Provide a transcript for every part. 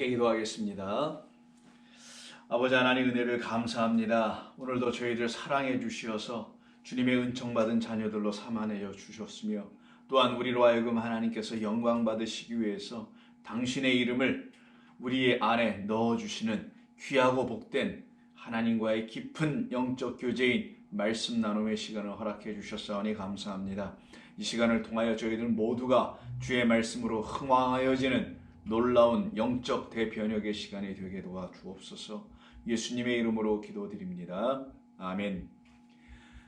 함께 기도하겠습니다. 아버지 하나님 은혜를 감사합니다. 오늘도 저희들 사랑해 주시어서 주님의 은총받은 자녀들로 삼아내어 주셨으며 또한 우리로 하여금 하나님께서 영광 받으시기 위해서 당신의 이름을 우리의 안에 넣어주시는 귀하고 복된 하나님과의 깊은 영적 교제인 말씀 나눔의 시간을 허락해 주셨사오니 감사합니다. 이 시간을 통하여 저희들 모두가 주의 말씀으로 흥왕하여지는 놀라운 영적 대변혁의 시간이 되게 도와주옵소서. 예수님의 이름으로 기도드립니다. 아멘.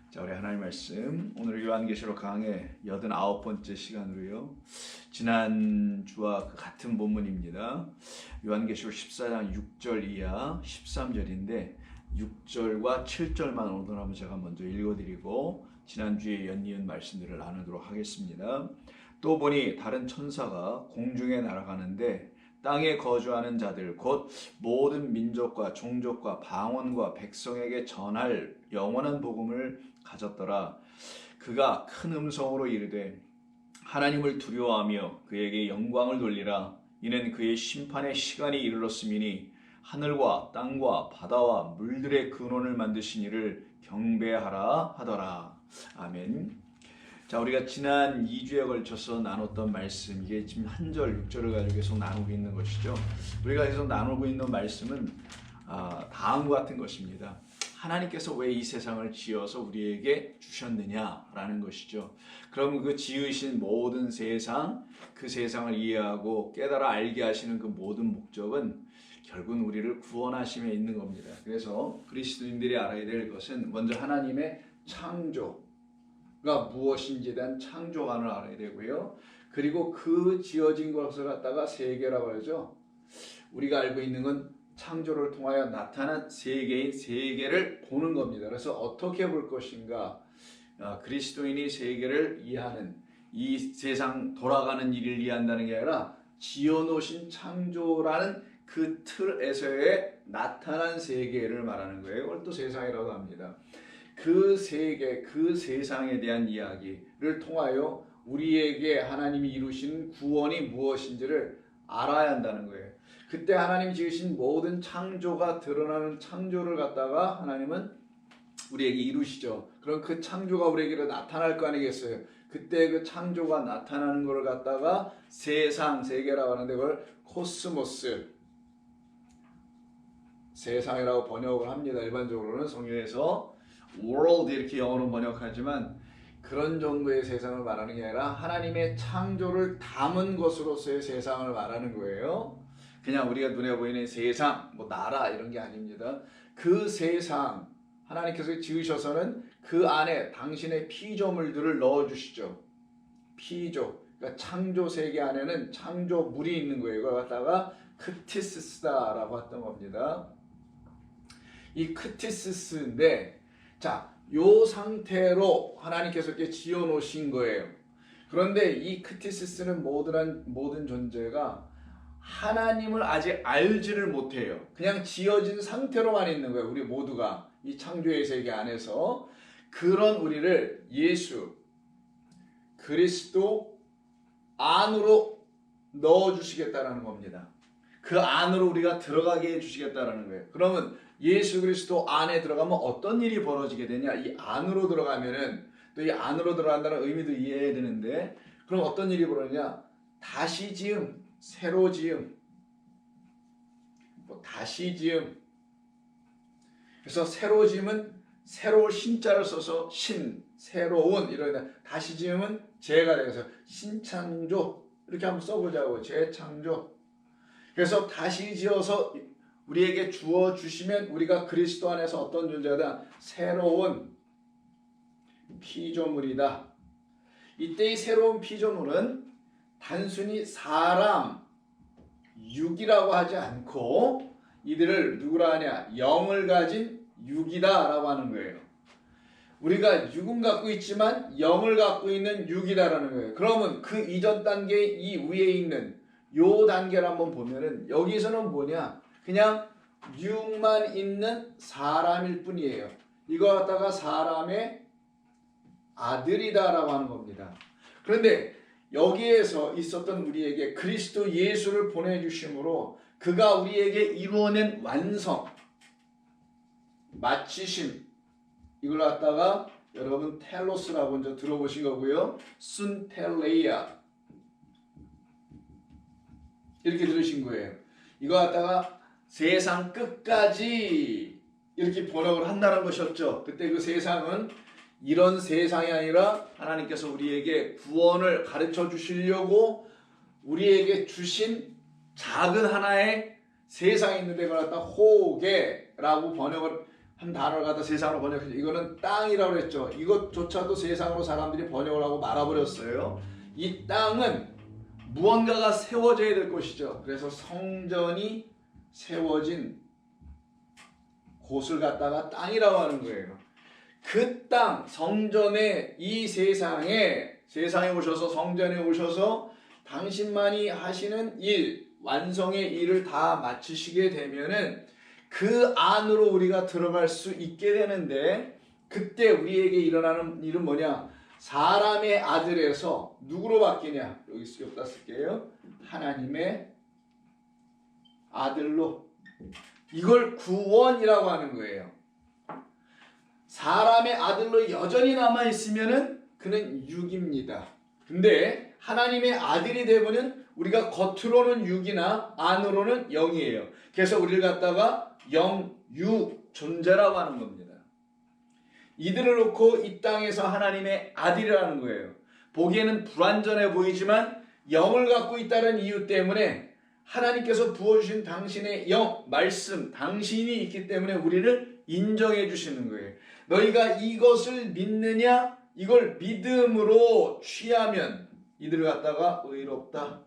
자, 우리 하나님 말씀 오늘 요한계시록 강의 89번째 시간으로요. 지난주와 같은 본문입니다. 요한계시록 14장 6절 이하 13절인데 6절과 7절만 오늘 한번 제가 먼저 읽어드리고 지난주에 연이은 말씀들을 나누도록 하겠습니다. 또 보니 다른 천사가 공중에 날아가는데 땅에 거주하는 자들 곧 모든 민족과 종족과 방언과 백성에게 전할 영원한 복음을 가졌더라. 그가 큰 음성으로 이르되 하나님을 두려워하며 그에게 영광을 돌리라. 이는 그의 심판의 시간이 이르렀음이니 하늘과 땅과 바다와 물들의 근원을 만드신 이를 경배하라 하더라. 아멘. 자, 우리가 지난 2주에 걸쳐서 나눴던 말씀, 이게 지금 한 절, 6절을 가지고 계속 나누고 있는 것이죠. 우리가 계속 나누고 있는 말씀은 다음과 같은 것입니다. 하나님께서 왜 이 세상을 지어서 우리에게 주셨느냐라는 것이죠. 그럼 그 지으신 모든 세상, 그 세상을 이해하고 깨달아 알게 하시는 그 모든 목적은 결국은 우리를 구원하심에 있는 겁니다. 그래서 그리스도인들이 알아야 될 것은 먼저 하나님의 창조가 무엇인지에 대한 창조관을 알아야 되고요. 그리고 그 지어진 것을 갖다가 세계라고 하죠. 우리가 알고 있는 건 창조를 통하여 나타난 세계인 세계를 보는 겁니다. 그래서 어떻게 볼 것인가? 그리스도인이 세계를 이해하는, 이 세상 돌아가는 일을 이해한다는 게 아니라 지어놓으신 창조라는 그 틀에서의 나타난 세계를 말하는 거예요. 이걸 또 세상이라고 합니다. 그 세계, 그 세상에 대한 이야기를 통하여 우리에게 하나님이 이루신 구원이 무엇인지를 알아야 한다는 거예요. 그때 하나님 지으신 모든 창조가 드러나는 창조를 갖다가 하나님은 우리에게 이루시죠. 그럼 그 창조가 우리에게 나타날 거 아니겠어요? 그때 그 창조가 나타나는 것을 갖다가 세상, 세계라고 하는데 그걸 코스모스, 세상이라고 번역을 합니다. 일반적으로는 성경에서 world 이렇게 영어로 번역하지만 그런 정도의 세상을 말하는 게 아니라 하나님의 창조를 담은 것으로서의 세상을 말하는 거예요. 그냥 우리가 눈에 보이는 세상, 뭐 나라 이런 게 아닙니다. 그 세상 하나님께서 지으셔서는 그 안에 당신의 피조물들을 넣어주시죠. 피조, 그러니까 창조 세계 안에는 창조물이 있는 거예요. 이걸 갖다가 크티스스다라고 했던 겁니다. 이 크티스스인데, 자, 요 상태로 하나님께서 이렇게 지어 놓으신 거예요. 그런데 이 크티스스는 모든 존재가 하나님을 아직 알지를 못해요. 그냥 지어진 상태로만 있는 거예요. 우리 모두가 이 창조의 세계 안에서. 그런 우리를 예수, 그리스도 안으로 넣어주시겠다라는 겁니다. 그 안으로 우리가 들어가게 해주시겠다라는 거예요. 그러면 예수 그리스도 안에 들어가면 어떤 일이 벌어지게 되냐? 이 안으로 들어가면은 또 이 안으로 들어간다는 의미도 이해해야 되는데, 그럼 어떤 일이 벌어지냐? 다시 지음, 새로 지음, 다시 지음. 그래서 새로 지음은 새로 신자를 써서 신, 새로운 이러다. 다시 지음은 재가 돼서 신창조 이렇게 한번 써보자고. 재창조. 그래서 다시 지어서 우리에게 주어 주시면 우리가 그리스도 안에서 어떤 존재다? 새로운 피조물이다. 이때 이 새로운 피조물은 단순히 사람, 육이라고 하지 않고 이들을 누구라 하냐? 영을 가진 육이다 라고 하는 거예요. 우리가 육은 갖고 있지만 영을 갖고 있는 육이다라는 거예요. 그러면 그 이전 단계 이 위에 있는 요 단계를 한번 보면은 여기서는 뭐냐? 그냥 육만 있는 사람일 뿐이에요. 이거 갖다가 사람의 아들이다라고 하는 겁니다. 그런데 여기에서 있었던 우리에게 그리스도 예수를 보내주심으로 그가 우리에게 이루어낸 완성, 마치심, 이걸 갖다가 여러분 텔로스라고 이제 들어보신 거고요. 순텔레이아 이렇게 들으신 거예요. 이거 갖다가 세상 끝까지 이렇게 번역을 한다는 것이었죠. 그때 그 세상은 이런 세상이 아니라 하나님께서 우리에게 구원을 가르쳐 주시려고 우리에게 주신 작은 하나의 세상이 있는데 그걸 갖다 호게라고 번역을 한 단어를 갖다 세상으로 번역해서 이거는 땅이라고 했죠. 이것조차도 세상으로 사람들이 번역을 하고 말아버렸어요. 이 땅은 무언가가 세워져야 될 것이죠. 그래서 성전이 세워진 곳을 갖다가 땅이라고 하는 거예요. 그 땅, 성전에 이 세상에 오셔서 성전에 오셔서 당신만이 하시는 일, 완성의 일을 다 마치시게 되면은 그 안으로 우리가 들어갈 수 있게 되는데 그때 우리에게 일어나는 일은 뭐냐? 사람의 아들에서 누구로 바뀌냐? 여기다 쓸게요. 하나님의 아들로. 이걸 구원이라고 하는 거예요. 사람의 아들로 여전히 남아있으면은 그는 육입니다. 근데 하나님의 아들이 되면은 우리가 겉으로는 육이나 안으로는 영이에요. 그래서 우리를 갖다가 영, 육 존재라고 하는 겁니다. 이들을 놓고 이 땅에서 하나님의 아들이라는 거예요. 보기에는 불완전해 보이지만 영을 갖고 있다는 이유 때문에 하나님께서 부어주신 당신의 영, 말씀, 당신이 있기 때문에 우리를 인정해 주시는 거예요. 너희가 이것을 믿느냐? 이걸 믿음으로 취하면 이들을 갖다가 의롭다,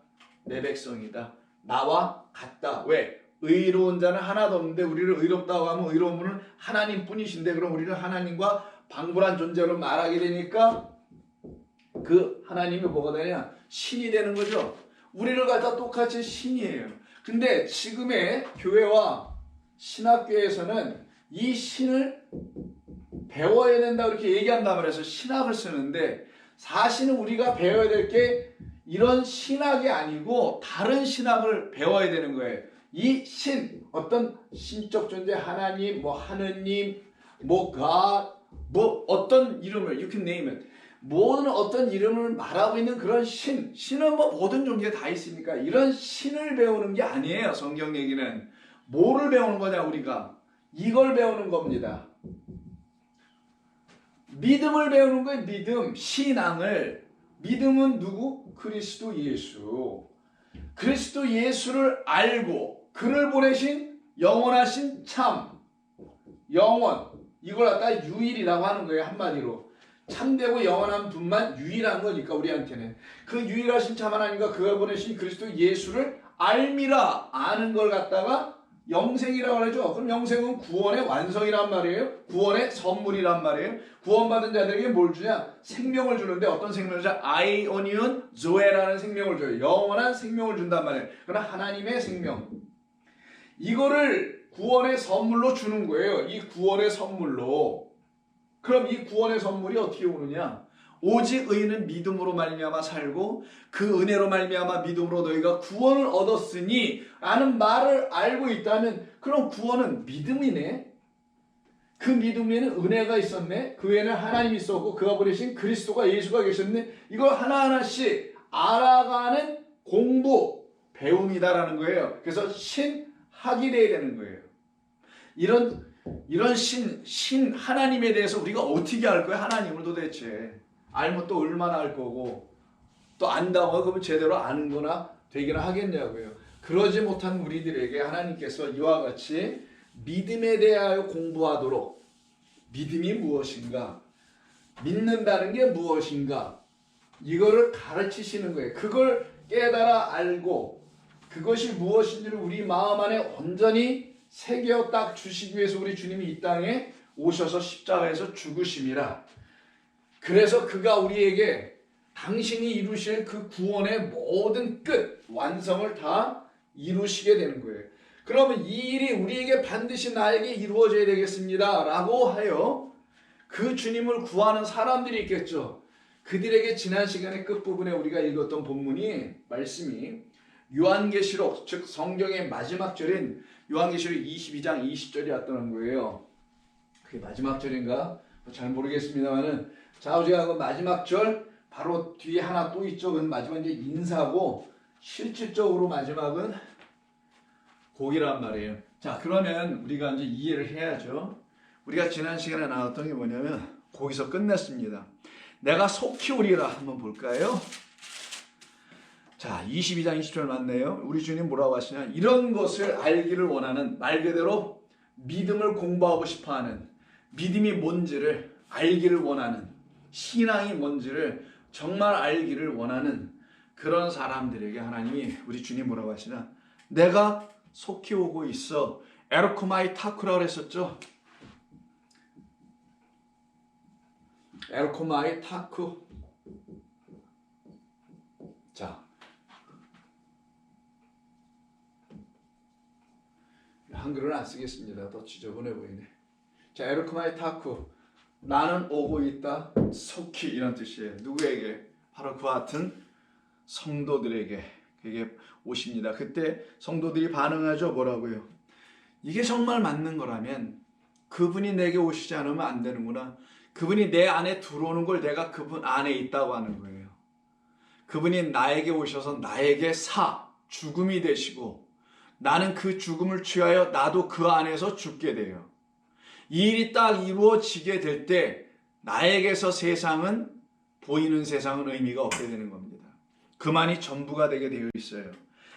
내 백성이다, 나와 같다. 왜? 의로운 자는 하나도 없는데 우리를 의롭다고 하면 의로운 분은 하나님뿐이신데 그럼 우리를 하나님과 방불한 존재로 말하게 되니까 그 하나님이 뭐가 되냐? 신이 되는 거죠. 우리를 갖다 똑같이 신이에요. 근데 지금의 교회와 신학교에서는 이 신을 배워야 된다 이렇게 얘기한단 말이에요. 그래서 신학을 쓰는데 사실은 우리가 배워야 될 게 이런 신학이 아니고 다른 신학을 배워야 되는 거예요. 이 신, 어떤 신적 존재, 하나님, 뭐 하느님, 뭐 God, 뭐 어떤 이름을 you can name it. 모든 어떤 이름을 말하고 있는 그런 신은 뭐 모든 종류에 다 있으니까 이런 신을 배우는 게 아니에요. 성경 얘기는 뭐를 배우는 거냐? 우리가 이걸 배우는 겁니다. 믿음을 배우는 거예요. 믿음, 신앙을. 믿음은 누구? 그리스도 예수. 그리스도 예수를 알고 그를 보내신 영원하신 참 영원, 이걸 갖다 유일이라고 하는 거예요. 한마디로 참되고 영원한 분만 유일한 거니까 우리한테는 그 유일하신 참 하나님과 그가 보내신 그리스도 예수를 알미라, 아는 걸 갖다가 영생이라고 하죠. 그럼 영생은 구원의 완성이란 말이에요. 구원의 선물이란 말이에요. 구원받은 자들에게 뭘 주냐? 생명을 주는데 어떤 생명을 주냐? 아이오니온 조에라는 생명을 줘요. 영원한 생명을 준단 말이에요. 그러나 하나님의 생명. 이거를 구원의 선물로 주는 거예요. 이 구원의 선물로. 그럼 이 구원의 선물이 어떻게 오느냐? 오직 의인은 믿음으로 말미암아 살고 그 은혜로 말미암아 믿음으로 너희가 구원을 얻었으니 라는 말을 알고 있다면 그럼 구원은 믿음이네. 그 믿음에는 은혜가 있었네. 그 외에는 하나님이 있었고 그가 보내신 그리스도가 예수가 계셨네. 이걸 하나하나씩 알아가는 공부, 배움이다라는 거예요. 그래서 신학이 돼야 되는 거예요. 이런 신 하나님에 대해서 우리가 어떻게 알 거야? 하나님을 도대체 알면 또 얼마나 알 거고 또 안다고 그러면 제대로 아는 거나 되기나 하겠냐고요. 그러지 못한 우리들에게 하나님께서 이와 같이 믿음에 대하여 공부하도록, 믿음이 무엇인가, 믿는다는 게 무엇인가, 이거를 가르치시는 거예요. 그걸 깨달아 알고 그것이 무엇인지를 우리 마음 안에 온전히 새겨 딱 주시기 위해서 우리 주님이 이 땅에 오셔서 십자가에서 죽으심이라. 그래서 그가 우리에게 당신이 이루실 그 구원의 모든 끝, 완성을 다 이루시게 되는 거예요. 그러면 이 일이 우리에게 반드시 나에게 이루어져야 되겠습니다 라고 하여 그 주님을 구하는 사람들이 있겠죠. 그들에게 지난 시간의 끝부분에 우리가 읽었던 본문이, 말씀이 요한계시록, 즉 성경의 마지막 절인 요한계시록 22장 20절이었다는 거예요. 그게 마지막 절인가? 잘 모르겠습니다만은, 자, 우리가 그 마지막 절 바로 뒤에 하나 또 있죠. 그 마지막 이제 인사고, 실질적으로 마지막은 곡이란 말이에요. 자, 그러면 우리가 이제 이해를 해야죠. 우리가 지난 시간에 나왔던 게 뭐냐면 거기서 끝냈습니다. 내가 속히 오리라 한번 볼까요? 자, 22장 20절 맞네요. 우리 주님 뭐라고 하시냐? 이런 것을 알기를 원하는, 말 그대로 믿음을 공부하고 싶어하는, 믿음이 뭔지를 알기를 원하는, 신앙이 뭔지를 정말 알기를 원하는 그런 사람들에게 하나님이, 우리 주님 뭐라고 하시나? 내가 속히 오고 있어. 에르코마이 타쿠라고 했었죠. 에르코마이 타쿠. 자, 한글은 안 쓰겠습니다. 더 지저분해 보이네. 자, 에르코마이 타쿠. 나는 오고 있다. 속히, 이런 뜻이에요. 누구에게? 바로 그와 같은 성도들에게 그게 오십니다. 그때 성도들이 반응하죠. 뭐라고요? 이게 정말 맞는 거라면 그분이 내게 오시지 않으면 안 되는구나. 그분이 내 안에 들어오는 걸 내가 그분 안에 있다고 하는 거예요. 그분이 나에게 오셔서 나에게 죽음이 되시고, 나는 그 죽음을 취하여 나도 그 안에서 죽게 돼요. 이 일이 딱 이루어지게 될 때 나에게서 세상은, 보이는 세상은 의미가 없게 되는 겁니다. 그만이 전부가 되게 되어 있어요.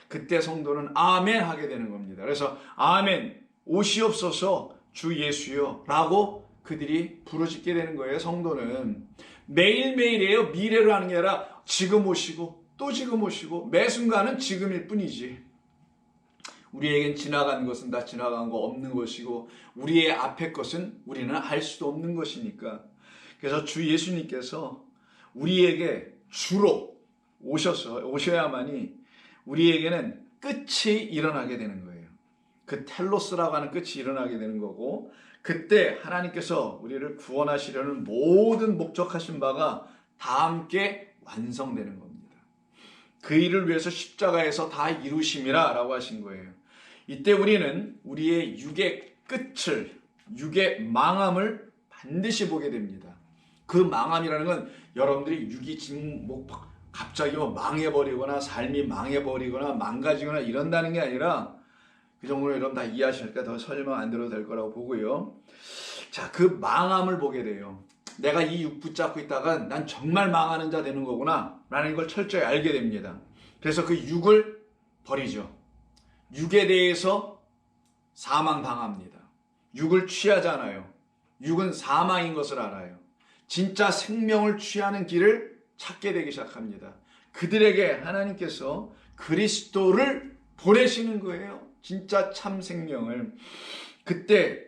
그때 성도는 아멘 하게 되는 겁니다. 그래서 아멘, 오시옵소서 주 예수여 라고 그들이 부르짖게 되는 거예요. 성도는 매일매일이에요. 미래로 하는 게 아니라 지금 오시고 또 지금 오시고, 매 순간은 지금일 뿐이지. 우리에겐 지나간 것은 다 지나간 거 없는 것이고, 우리의 앞의 것은 우리는 알 수도 없는 것이니까. 그래서 주 예수님께서 우리에게 주로 오셔야만이 우리에게는 끝이 일어나게 되는 거예요. 그 텔로스라고 하는 끝이 일어나게 되는 거고, 그때 하나님께서 우리를 구원하시려는 모든 목적하신 바가 다 함께 완성되는 겁니다. 그 일을 위해서 십자가에서 다 이루심이라 라고 하신 거예요. 이때 우리는 우리의 육의 끝을, 육의 망함을 반드시 보게 됩니다. 그 망함이라는 건 여러분들이 육이 지금 갑자기 망해버리거나 삶이 망해버리거나 망가지거나 이런다는 게 아니라, 그 정도로 여러분 다 이해하시니까 더 설명 안 드려도 될 거라고 보고요. 자, 그 망함을 보게 돼요. 내가 이 육 붙잡고 있다가 난 정말 망하는 자 되는 거구나 라는 걸 철저히 알게 됩니다. 그래서 그 육을 버리죠. 육에 대해서 사망당합니다. 육을 취하잖아요. 육은 사망인 것을 알아요. 진짜 생명을 취하는 길을 찾게 되기 시작합니다. 그들에게 하나님께서 그리스도를 보내시는 거예요. 진짜 참 생명을. 그때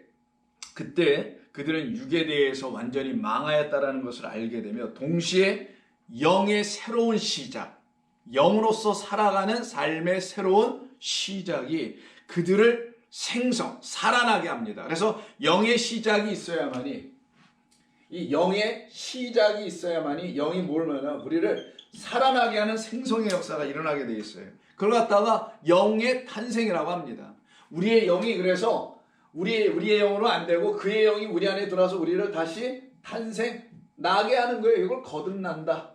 그들은 육에 대해서 완전히 망하였다라는 것을 알게 되며, 동시에 영의 새로운 시작, 영으로서 살아가는 삶의 새로운 시작이 그들을 살아나게 합니다. 그래서 영의 시작이 있어야만이, 이 영의 시작이 있어야만이 영이 뭘 하냐, 우리를 살아나게 하는 생성의 역사가 일어나게 돼 있어요. 그걸 갖다가 영의 탄생이라고 합니다. 우리의 영이, 그래서 우리의 영으로 안 되고 그의 영이 우리 안에 들어와서 우리를 다시 탄생나게 하는 거예요. 이걸 거듭난다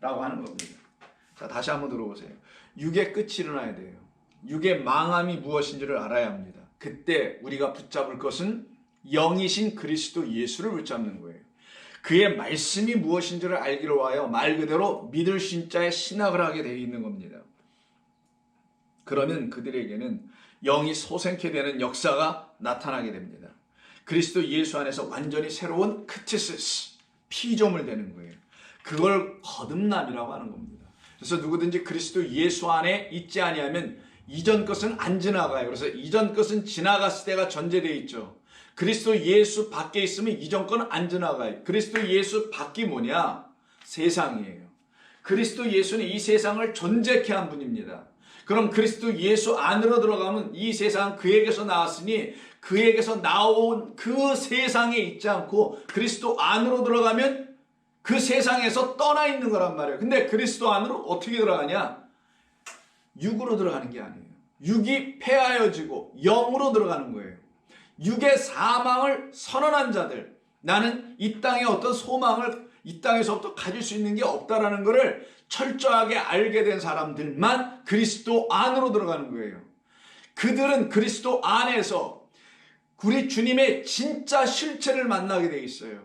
라고 하는 겁니다. 자, 다시 한번 들어보세요. 육의 끝이 일어나야 돼요. 육의 망함이 무엇인지를 알아야 합니다. 그때 우리가 붙잡을 것은 영이신 그리스도 예수를 붙잡는 거예요. 그의 말씀이 무엇인지를 알기로 하여 말 그대로 믿을 신자의 신학을 하게 되어 있는 겁니다. 그러면 그들에게는 영이 소생케 되는 역사가 나타나게 됩니다. 그리스도 예수 안에서 완전히 새로운 크티시스, 피조물 되는 거예요. 그걸 거듭남이라고 하는 겁니다. 그래서 누구든지 그리스도 예수 안에 있지 아니하면 이전 것은 안 지나가요. 그래서 이전 것은 지나갔을 때가 전제되어 있죠. 그리스도 예수 밖에 있으면 이전 거는 안 지나가요. 그리스도 예수 밖이 뭐냐? 세상이에요. 그리스도 예수는 이 세상을 존재케 한 분입니다. 그럼 그리스도 예수 안으로 들어가면 이 세상 그에게서 나왔으니 그에게서 나온 그 세상에 있지 않고 그리스도 안으로 들어가면 그 세상에서 떠나 있는 거란 말이에요. 근데 그리스도 안으로 어떻게 들어가냐? 육으로 들어가는 게 아니에요. 육이 폐하여지고 영으로 들어가는 거예요. 육의 사망을 선언한 자들, 나는 이 땅에 어떤 소망을 이 땅에서부터 가질 수 있는 게 없다라는 것을 철저하게 알게 된 사람들만 그리스도 안으로 들어가는 거예요. 그들은 그리스도 안에서 우리 주님의 진짜 실체를 만나게 돼 있어요.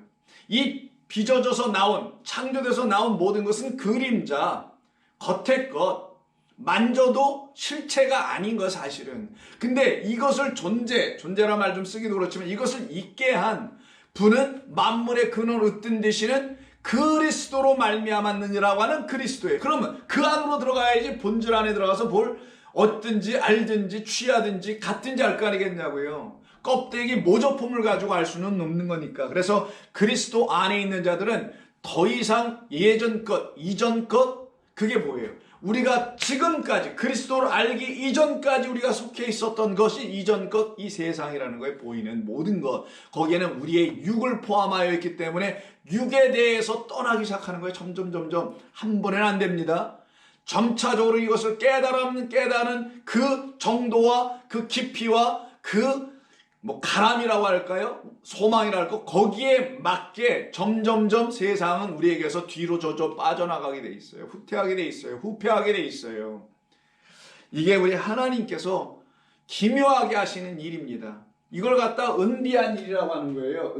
이 빚어져서 나온, 창조돼서 나온 모든 것은 그림자, 겉의 것, 만져도 실체가 아닌 거 사실은. 근데 이것을 존재라 말 좀 쓰기도 그렇지만 이것을 있게 한 분은 만물의 근원 으뜸 되시는 그리스도로 말미암았느니라고 하는 그리스도예요. 그러면 그 안으로 들어가야지 본질 안에 들어가서 뭘 얻든지 알든지 취하든지 같든지 할 거 아니겠냐고요. 껍데기 모조품을 가지고 알 수는 없는 거니까. 그래서 그리스도 안에 있는 자들은 더 이상 예전 것, 이전 것, 그게 뭐예요? 우리가 지금까지 그리스도를 알기 이전까지 우리가 속해 있었던 것이 이전 것, 이 세상이라는 거에 보이는 모든 것, 거기에는 우리의 육을 포함하여 있기 때문에 육에 대해서 떠나기 시작하는 거예요. 점점 한 번에는 안 됩니다. 점차적으로 이것을 깨달은 그 정도와 그 깊이와 그 가람이라고 할까요? 소망이라고 할까? 거기에 맞게 점점점 세상은 우리에게서 뒤로 빠져나가게 돼 있어요. 후퇴하게 돼 있어요. 후퇴하게 돼 있어요. 이게 우리 하나님께서 기묘하게 하시는 일입니다. 이걸 갖다 은비한 일이라고 하는 거예요.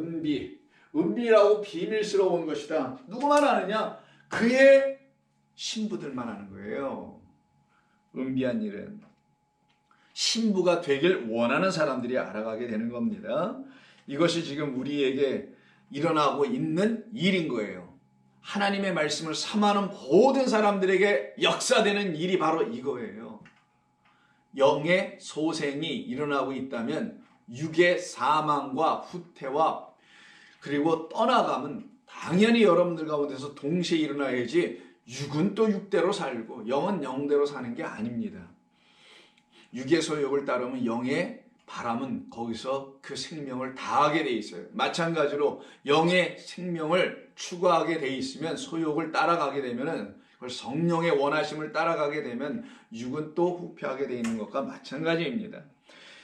은비라고 비밀스러운 것이다. 누구만 아느냐? 그의 신부들만 하는 거예요. 은비한 일은. 신부가 되길 원하는 사람들이 알아가게 되는 겁니다. 이것이 지금 우리에게 일어나고 있는 일인 거예요. 하나님의 말씀을 삼하는 모든 사람들에게 역사되는 일이 바로 이거예요. 영의 소생이 일어나고 있다면 육의 사망과 후퇴와 그리고 떠나감은 당연히 여러분들 가운데서 동시에 일어나야지 육은 또 육대로 살고 영은 영대로 사는 게 아닙니다. 육의 소욕을 따르면 영의 바람은 거기서 그 생명을 다하게 돼 있어요. 마찬가지로 영의 생명을 추구하게 돼 있으면 소욕을 따라가게 되면은 그걸 성령의 원하심을 따라가게 되면 육은 또 후퇴하게 돼 있는 것과 마찬가지입니다.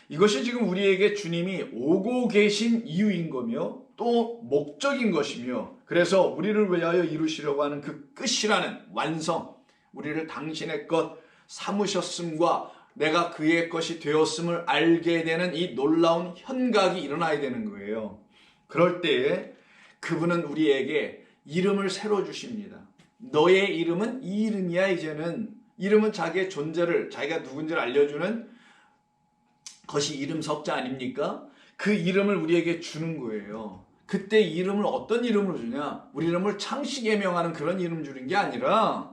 이것이 지금 우리에게 주님이 오고 계신 이유인 거며 또 목적인 것이며 그래서 우리를 위하여 이루시려고 하는 그 끝이라는 완성, 우리를 당신의 것 삼으셨음과 내가 그의 것이 되었음을 알게 되는 이 놀라운 현각이 일어나야 되는 거예요. 그럴 때에 그분은 우리에게 이름을 새로 주십니다. 너의 이름은 이 이름이야. 이제는 이름은 자기의 존재를 자기가 누군지를 알려주는 것이 이름 석자 아닙니까? 그 이름을 우리에게 주는 거예요. 그때 이름을 어떤 이름으로 주냐? 우리 이름을 창시계 명하는 그런 이름 주는 게 아니라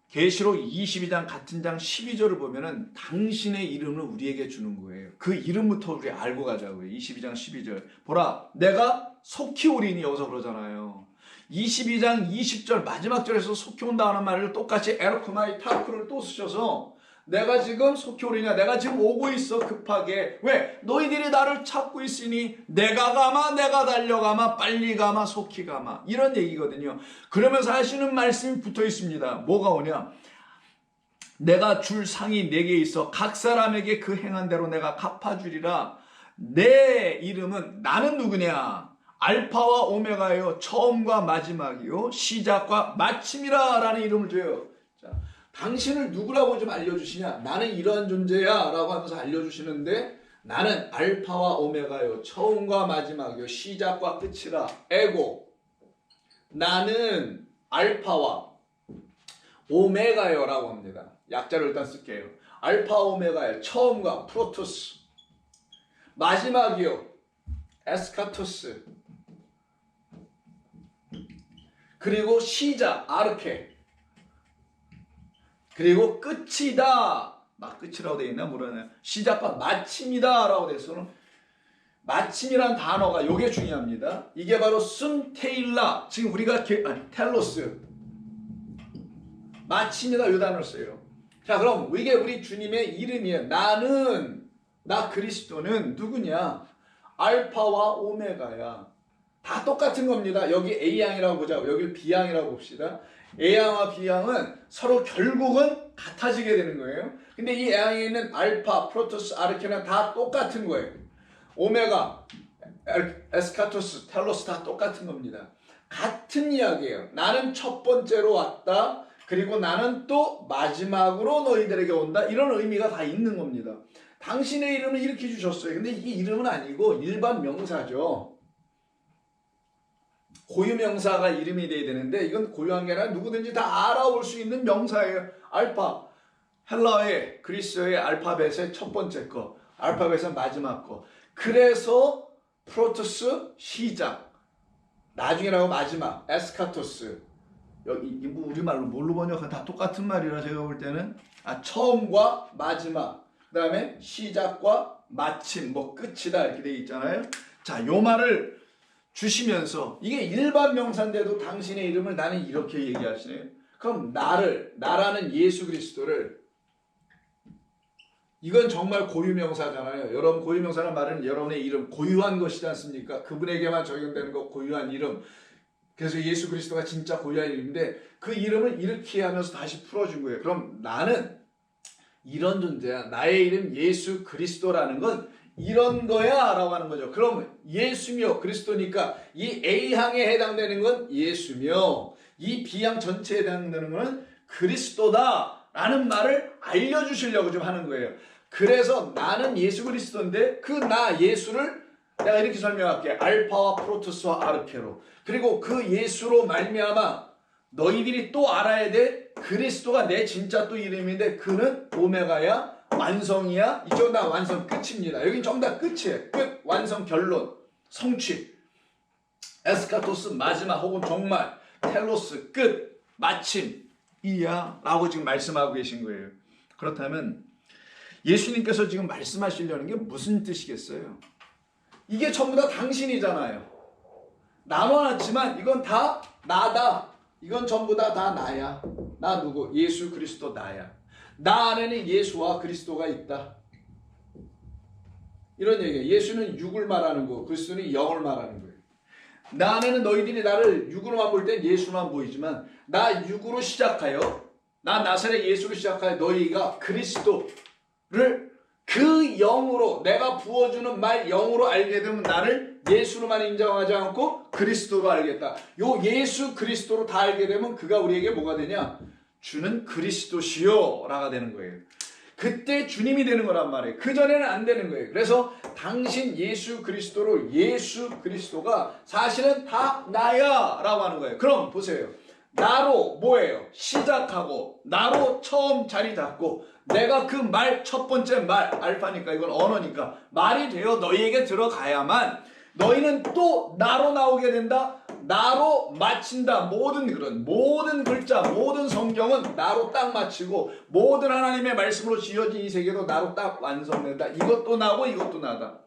계시록 22장 같은 장 12절을 보면은 당신의 이름을 우리에게 주는 거예요. 그 이름부터 우리 알고 가자고요. 22장 12절. 보라, 내가 속히 오리니 여기서 그러잖아요. 22장 20절 마지막 절에서 속히 온다는 말을 똑같이 에르크마이 타크를 또 쓰셔서 내가 지금 속히 오리냐, 내가 지금 오고 있어 급하게. 왜? 너희들이 나를 찾고 있으니 내가 가마, 내가 달려가마, 빨리 가마, 속히 가마. 이런 얘기거든요. 그러면서 하시는 말씀이 붙어 있습니다. 뭐가 오냐? 내가 줄 상이 내게 있어 각 사람에게 그 행한 대로 내가 갚아주리라. 내 이름은 나는 누구냐? 알파와 오메가요, 처음과 마지막이요, 시작과 마침이라 라는 이름을 줘요. 자, 당신을 누구라고 좀 알려주시냐? 나는 이러한 존재야 라고 하면서 알려주시는데 나는 알파와 오메가요, 처음과 마지막이요, 시작과 끝이라. 에고, 나는 알파와 오메가요 라고 합니다. 약자를 일단 쓸게요. 알파 오메가요, 처음과 프로토스, 마지막이요 에스카토스, 그리고 시작 아르케, 그리고 끝이다. 막 끝이라고 되어 있나 모르겠네. 시작과 마침이다 라고 되어 있어서 마침이란 단어가 이게 중요합니다. 이게 바로 순테일라, 지금 우리가 텔로스, 마침이다 이 단어를 써요. 자, 그럼 이게 우리 주님의 이름이에요. 나 그리스도는 누구냐? 알파와 오메가야. 다 똑같은 겁니다. 여기 A양이라고 보자고. 여기 B양이라고 봅시다. A양과 B양은 서로 결국은 같아지게 되는 거예요. 근데 이 A양에 있는 알파, 프로토스, 아르케는 다 똑같은 거예요. 오메가, 에스카토스, 텔로스 다 똑같은 겁니다. 같은 이야기예요. 나는 첫 번째로 왔다. 그리고 나는 또 마지막으로 너희들에게 온다. 이런 의미가 다 있는 겁니다. 당신의 이름을 이렇게 주셨어요. 근데 이게 이름은 아니고 일반 명사죠. 고유명사가 이름이 돼야 되는데 이건 고유한 게 아니라 누구든지 다 알아올 수 있는 명사예요. 알파, 헬라어의 그리스어의 알파벳의 첫 번째 거, 알파벳은 마지막 거. 그래서 프로토스 시작, 나중에라고 마지막, 에스카토스. 여기 뭐 우리말로 뭘로 번역하면 다 똑같은 말이라 제가 볼 때는 처음과 마지막, 그 다음에 시작과 마침, 뭐 끝이다 이렇게 돼 있잖아요. 자, 요 말을 주시면서 이게 일반 명사인데도 당신의 이름을 나는 이렇게 얘기하시네요. 그럼 나라는 예수 그리스도를, 이건 정말 고유명사잖아요. 여러분, 고유명사란 말은 여러분의 이름, 고유한 것이지 않습니까? 그분에게만 적용되는 거, 고유한 이름. 그래서 예수 그리스도가 진짜 고유한 이름인데 그 이름을 이렇게 하면서 다시 풀어준 거예요. 그럼 나는 이런 존재야. 나의 이름 예수 그리스도라는 건 이런 거야 라고 하는 거죠. 그럼 예수며 그리스도니까 이 A항에 해당되는 건 예수며 이 B항 전체에 해당되는 건 그리스도다 라는 말을 알려주시려고 좀 하는 거예요. 그래서 나는 예수 그리스도인데 그 나 예수를 내가 이렇게 설명할게. 알파와 프로토스와 아르케로. 그리고 그 예수로 말미암아 너희들이 또 알아야 돼. 그리스도가 내 진짜 또 이름인데 그는 오메가야, 완성이야. 이쪽은 다 완성 끝입니다. 여긴 전부 다 끝이에요. 끝, 완성, 결론, 성취. 에스카토스 마지막 혹은 종말, 텔로스 끝, 마침 이야 라고 지금 말씀하고 계신 거예요. 그렇다면 예수님께서 지금 말씀하시려는 게 무슨 뜻이겠어요? 이게 전부 다 당신이잖아요. 나눠놨지만 이건 다 나다. 이건 전부 다 나야. 나 누구? 예수 그리스도 나야. 나 안에는 예수와 그리스도가 있다. 이런 얘기예요. 예수는 육을 말하는 거, 그리스도는 영을 말하는 거예요. 나 안에는 너희들이 나를 육으로만 볼 땐 예수만 보이지만 나 육으로 시작하여, 나 나사렛 예수로 시작하여 너희가 그리스도를 그 영으로, 내가 부어주는 말 영으로 알게 되면 나를 예수로만 인정하지 않고 그리스도로 알겠다. 요 예수 그리스도로 다 알게 되면 그가 우리에게 뭐가 되냐? 주는 그리스도시요 라가 되는 거예요. 그때 주님이 되는 거란 말이에요. 그전에는 안 되는 거예요. 그래서 당신 예수 그리스도로, 예수 그리스도가 사실은 다 나야 라고 하는 거예요. 그럼 보세요. 나로 뭐예요? 시작하고 나로 처음 자리 잡고 내가 그 말, 첫 번째 말, 알파니까 이건 언어니까 말이 되어 너희에게 들어가야만 너희는 또 나로 나오게 된다. 나로 마친다. 모든 글자, 모든 성경은 나로 딱 마치고 모든 하나님의 말씀으로 지어진 이 세계도 나로 딱 완성된다. 이것도 나고 이것도 나다.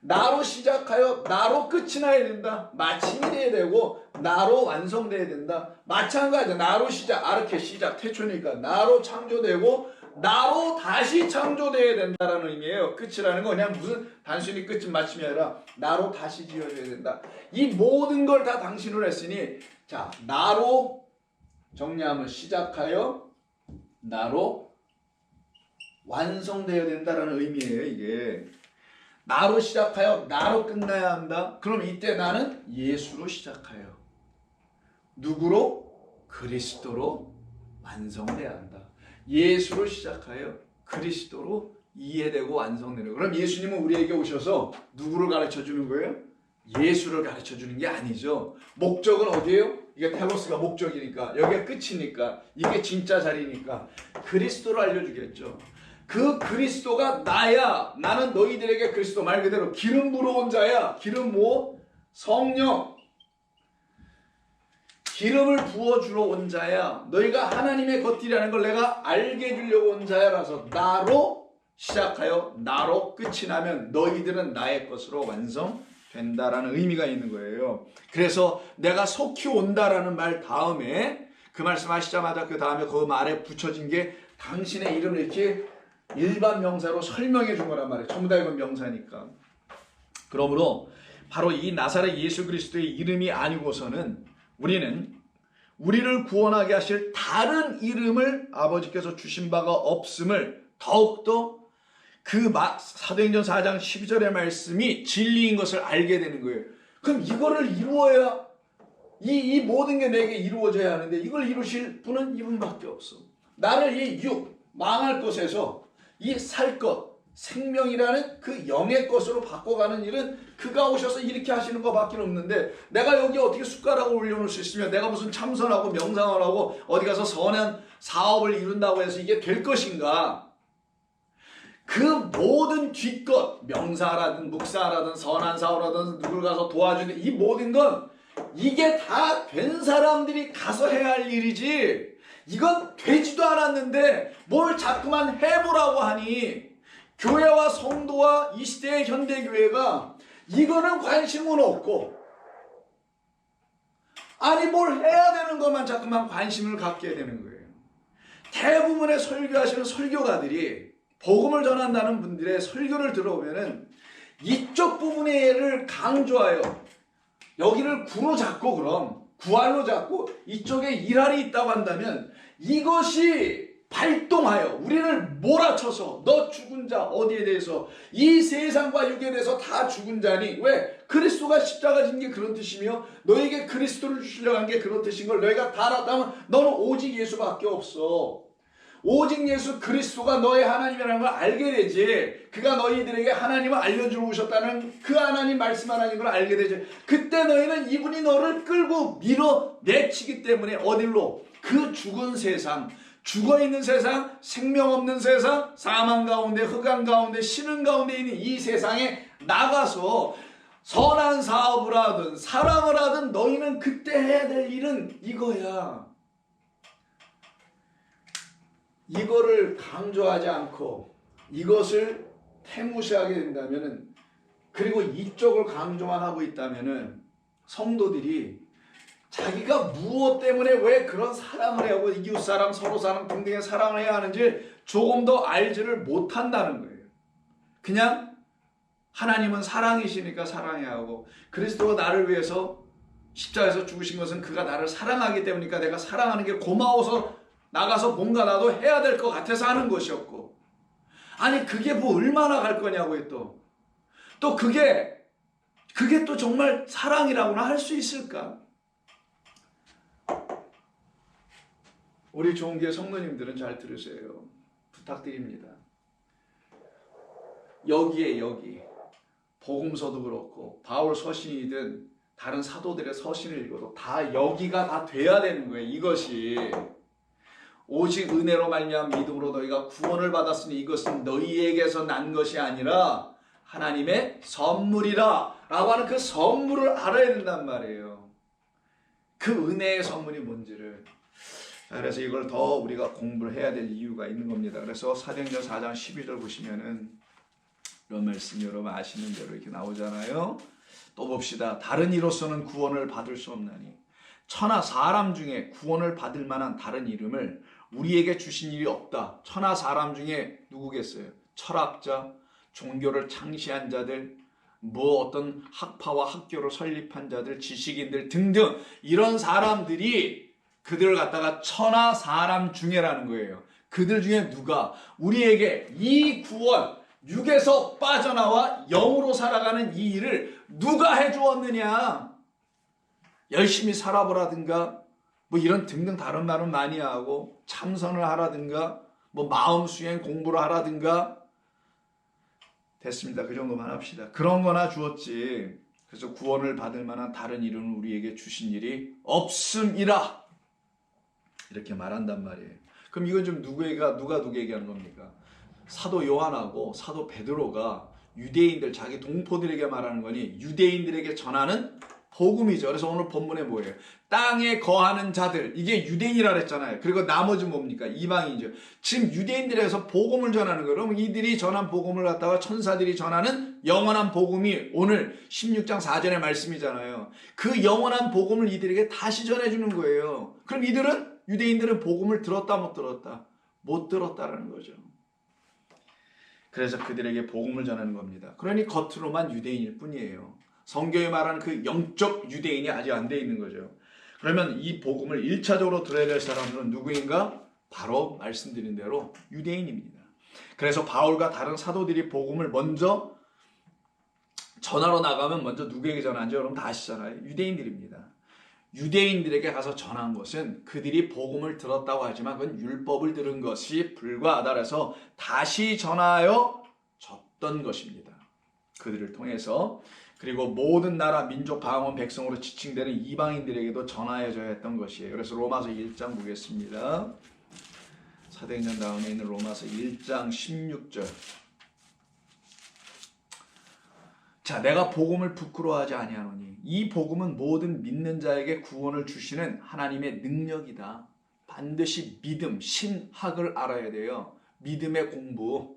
나로 시작하여 나로 끝이 나야 된다. 마침이 돼야 되고 나로 완성돼야 된다. 마찬가지야. 나로 시작, 아르케 시작, 태초니까 나로 창조되고 나로 다시 창조돼야 된다라는 의미예요. 끝이라는 건 그냥 무슨 단순히 끝은 마침이 아니라 나로 다시 지어져야 된다. 이 모든 걸 다 당신으로 했으니 자, 나로 정리하면 시작하여 나로 완성되어야 된다라는 의미예요. 이게 나로 시작하여 나로 끝나야 한다. 그럼 이때 나는 예수로 시작하여 누구로? 그리스도로 완성돼야 한다. 예수로 시작하여 그리스도로 이해되고 완성되는 거예요. 그럼 예수님은 우리에게 오셔서 누구를 가르쳐 주는 거예요? 예수를 가르쳐 주는 게 아니죠. 목적은 어디예요? 이게 텔로스가 목적이니까, 여기가 끝이니까, 이게 진짜 자리니까 그리스도를 알려주겠죠. 그 그리스도가 나야. 나는 너희들에게 그리스도, 말 그대로 기름 부어온 자야. 기름 뭐? 성령. 기름을 부어주러 온 자야. 너희가 하나님의 것들이라는 걸 내가 알게 해주려고 온 자야라서 나로 시작하여 나로 끝이 나면 너희들은 나의 것으로 완성된다라는 의미가 있는 거예요. 그래서 내가 속히 온다라는 말 다음에 그 말씀하시자마자 그 다음에 그 말에 붙여진 게 당신의 이름을 이렇게 일반 명사로 설명해 준 거란 말이에요. 전부 다 이건 명사니까. 그러므로 바로 이 나사렛 예수 그리스도의 이름이 아니고서는 우리는 우리를 구원하게 하실 다른 이름을 아버지께서 주신 바가 없음을 더욱더 그 사도행전 4장 12절의 말씀이 진리인 것을 알게 되는 거예요. 그럼 이거를 이루어야 이 모든 게 내게 이루어져야 하는데 이걸 이루실 분은 이분밖에 없어. 나를 이 망할 것에서 이 살 것, 생명이라는 그 영의 것으로 바꿔가는 일은 그가 오셔서 이렇게 하시는 것밖에 없는데 내가 여기 어떻게 숟가락을 올려놓을 수 있으며 내가 무슨 참선하고 명상을 하고 어디 가서 선한 사업을 이룬다고 해서 이게 될 것인가? 그 모든 뒷것, 명사라든 묵사라든 선한 사업라든 누굴 가서 도와주는 이 모든 건 이게 다 된 사람들이 가서 해야 할 일이지 이건 되지도 않았는데 뭘 자꾸만 해보라고 하니 교회와 성도와 이 시대의 현대교회가 이거는 관심은 없고 아니 뭘 해야 되는 것만 자꾸만 관심을 갖게 되는 거예요. 대부분의 설교하시는 설교가들이 복음을 전한다는 분들의 설교를 들어보면은 이쪽 부분을 강조하여 여기를 구로 잡고 그럼 구할로 잡고 이쪽에 일할이 있다고 한다면 이것이 발동하여 우리를 몰아쳐서 너 죽은 자 어디에 대해서 이 세상과 육에 대해서 다 죽은 자니 왜? 그리스도가 십자가 진 게 그런 뜻이며 너에게 그리스도를 주시려고 한 게 그런 뜻인 걸 너희가 다 알았다면 너는 오직 예수밖에 없어. 오직 예수 그리스도가 너의 하나님이라는 걸 알게 되지. 그가 너희들에게 하나님을 알려주러 오셨다는 그 하나님 말씀 하나님 걸 알게 되지. 그때 너희는 이분이 너를 끌고 밀어내치기 때문에 어딜로? 그 죽은 세상, 죽어있는 세상, 생명 없는 세상, 사망 가운데, 흑암 가운데, 신음 가운데 있는 이 세상에 나가서 선한 사업을 하든 사랑을 하든 너희는 그때 해야 될 일은 이거야. 이거를 강조하지 않고 이것을 태무시하게 된다면은 그리고 이쪽을 강조만 하고 있다면은 성도들이 자기가 무엇 때문에 왜 그런 사랑을 해야 하고 이웃사랑 서로사랑 동등의 사랑을 해야 하는지 조금 더 알지를 못한다는 거예요. 그냥 하나님은 사랑이시니까 사랑해야 하고 그리스도가 나를 위해서 십자가에서 죽으신 것은 그가 나를 사랑하기 때문이니까 내가 사랑하는 게 고마워서 나가서 뭔가 나도 해야 될 것 같아서 하는 것이었고 아니 그게 뭐 얼마나 갈 거냐고요. 또 그게 또 정말 사랑이라고나 할 수 있을까? 우리 좋은교회 성도님들은 잘 들으세요. 부탁드립니다. 여기 복음서도 그렇고 바울 서신이든 다른 사도들의 서신을 읽어도 다 여기가 다 돼야 되는 거예요. 이것이 오직 은혜로 말미암은 믿음으로 너희가 구원을 받았으니 이것은 너희에게서 난 것이 아니라 하나님의 선물이라 라고 하는 그 선물을 알아야 된단 말이에요. 그 은혜의 선물이 뭔지를. 그래서 이걸 더 우리가 공부를 해야 될 이유가 있는 겁니다. 그래서 사도행전 4장 12절 보시면은 이런 말씀이 여러분 아시는 대로 이렇게 나오잖아요. 또 봅시다. 다른 이로서는 구원을 받을 수 없나니 천하 사람 중에 구원을 받을 만한 다른 이름을 우리에게 주신 일이 없다. 천하 사람 중에 누구겠어요? 철학자, 종교를 창시한 자들, 뭐 어떤 학파와 학교를 설립한 자들, 지식인들 등등 이런 사람들이 그들을 갖다가 천하 사람 중에라는 거예요. 그들 중에 누가 우리에게 이 구원, 육에서 빠져나와 영으로 살아가는 이 일을 누가 해주었느냐? 열심히 살아보라든가 뭐 이런 등등 다른 말은 많이 하고 참선을 하라든가 뭐 마음 수행 공부를 하라든가 됐습니다. 그 정도만 합시다. 그런 거나 주었지. 그래서 구원을 받을 만한 다른 이름을 우리에게 주신 일이 없음이라 이렇게 말한단 말이에요. 그럼 이건 좀 누가 누구에게 하는 겁니까? 사도 요한하고 사도 베드로가 유대인들 자기 동포들에게 말하는 거니 유대인들에게 전하는 복음이죠. 그래서 오늘 본문에 뭐예요? 땅에 거하는 자들, 이게 유대인이라 그랬잖아요. 그리고 나머지 뭡니까? 이방인이죠. 지금 유대인들에서 복음을 전하는 거예요. 그럼 이들이 전한 복음을 갖다가 천사들이 전하는 영원한 복음이 오늘 16장 4절의 말씀이잖아요. 그 영원한 복음을 이들에게 다시 전해주는 거예요. 그럼 유대인들은 복음을 들었다 못 들었다? 못 들었다라는 거죠. 그래서 그들에게 복음을 전하는 겁니다. 그러니 겉으로만 유대인일 뿐이에요. 성경이 말하는 그 영적 유대인이 아직 안 돼 있는 거죠. 그러면 이 복음을 1차적으로 들어야 될 사람들은 누구인가? 바로 말씀드린 대로 유대인입니다. 그래서 바울과 다른 사도들이 복음을 먼저 전하러 나가면 먼저 누구에게 전하는지 여러분 다 아시잖아요. 유대인들입니다. 유대인들에게 가서 전한 것은 그들이 복음을 들었다고 하지만 그건 율법을 들은 것이 불과하다 그래서 다시 전하여 줬던 것입니다. 그들을 통해서. 그리고 모든 나라, 민족, 방언, 백성으로 지칭되는 이방인들에게도 전하여져야 했던 것이에요. 그래서 로마서 1장 보겠습니다. 사도행전 다음에 있는 로마서 1장 16절. 자, 내가 복음을 부끄러워하지 아니하노니 이 복음은 모든 믿는 자에게 구원을 주시는 하나님의 능력이다. 반드시 믿음, 신학을 알아야 돼요. 믿음의 공부,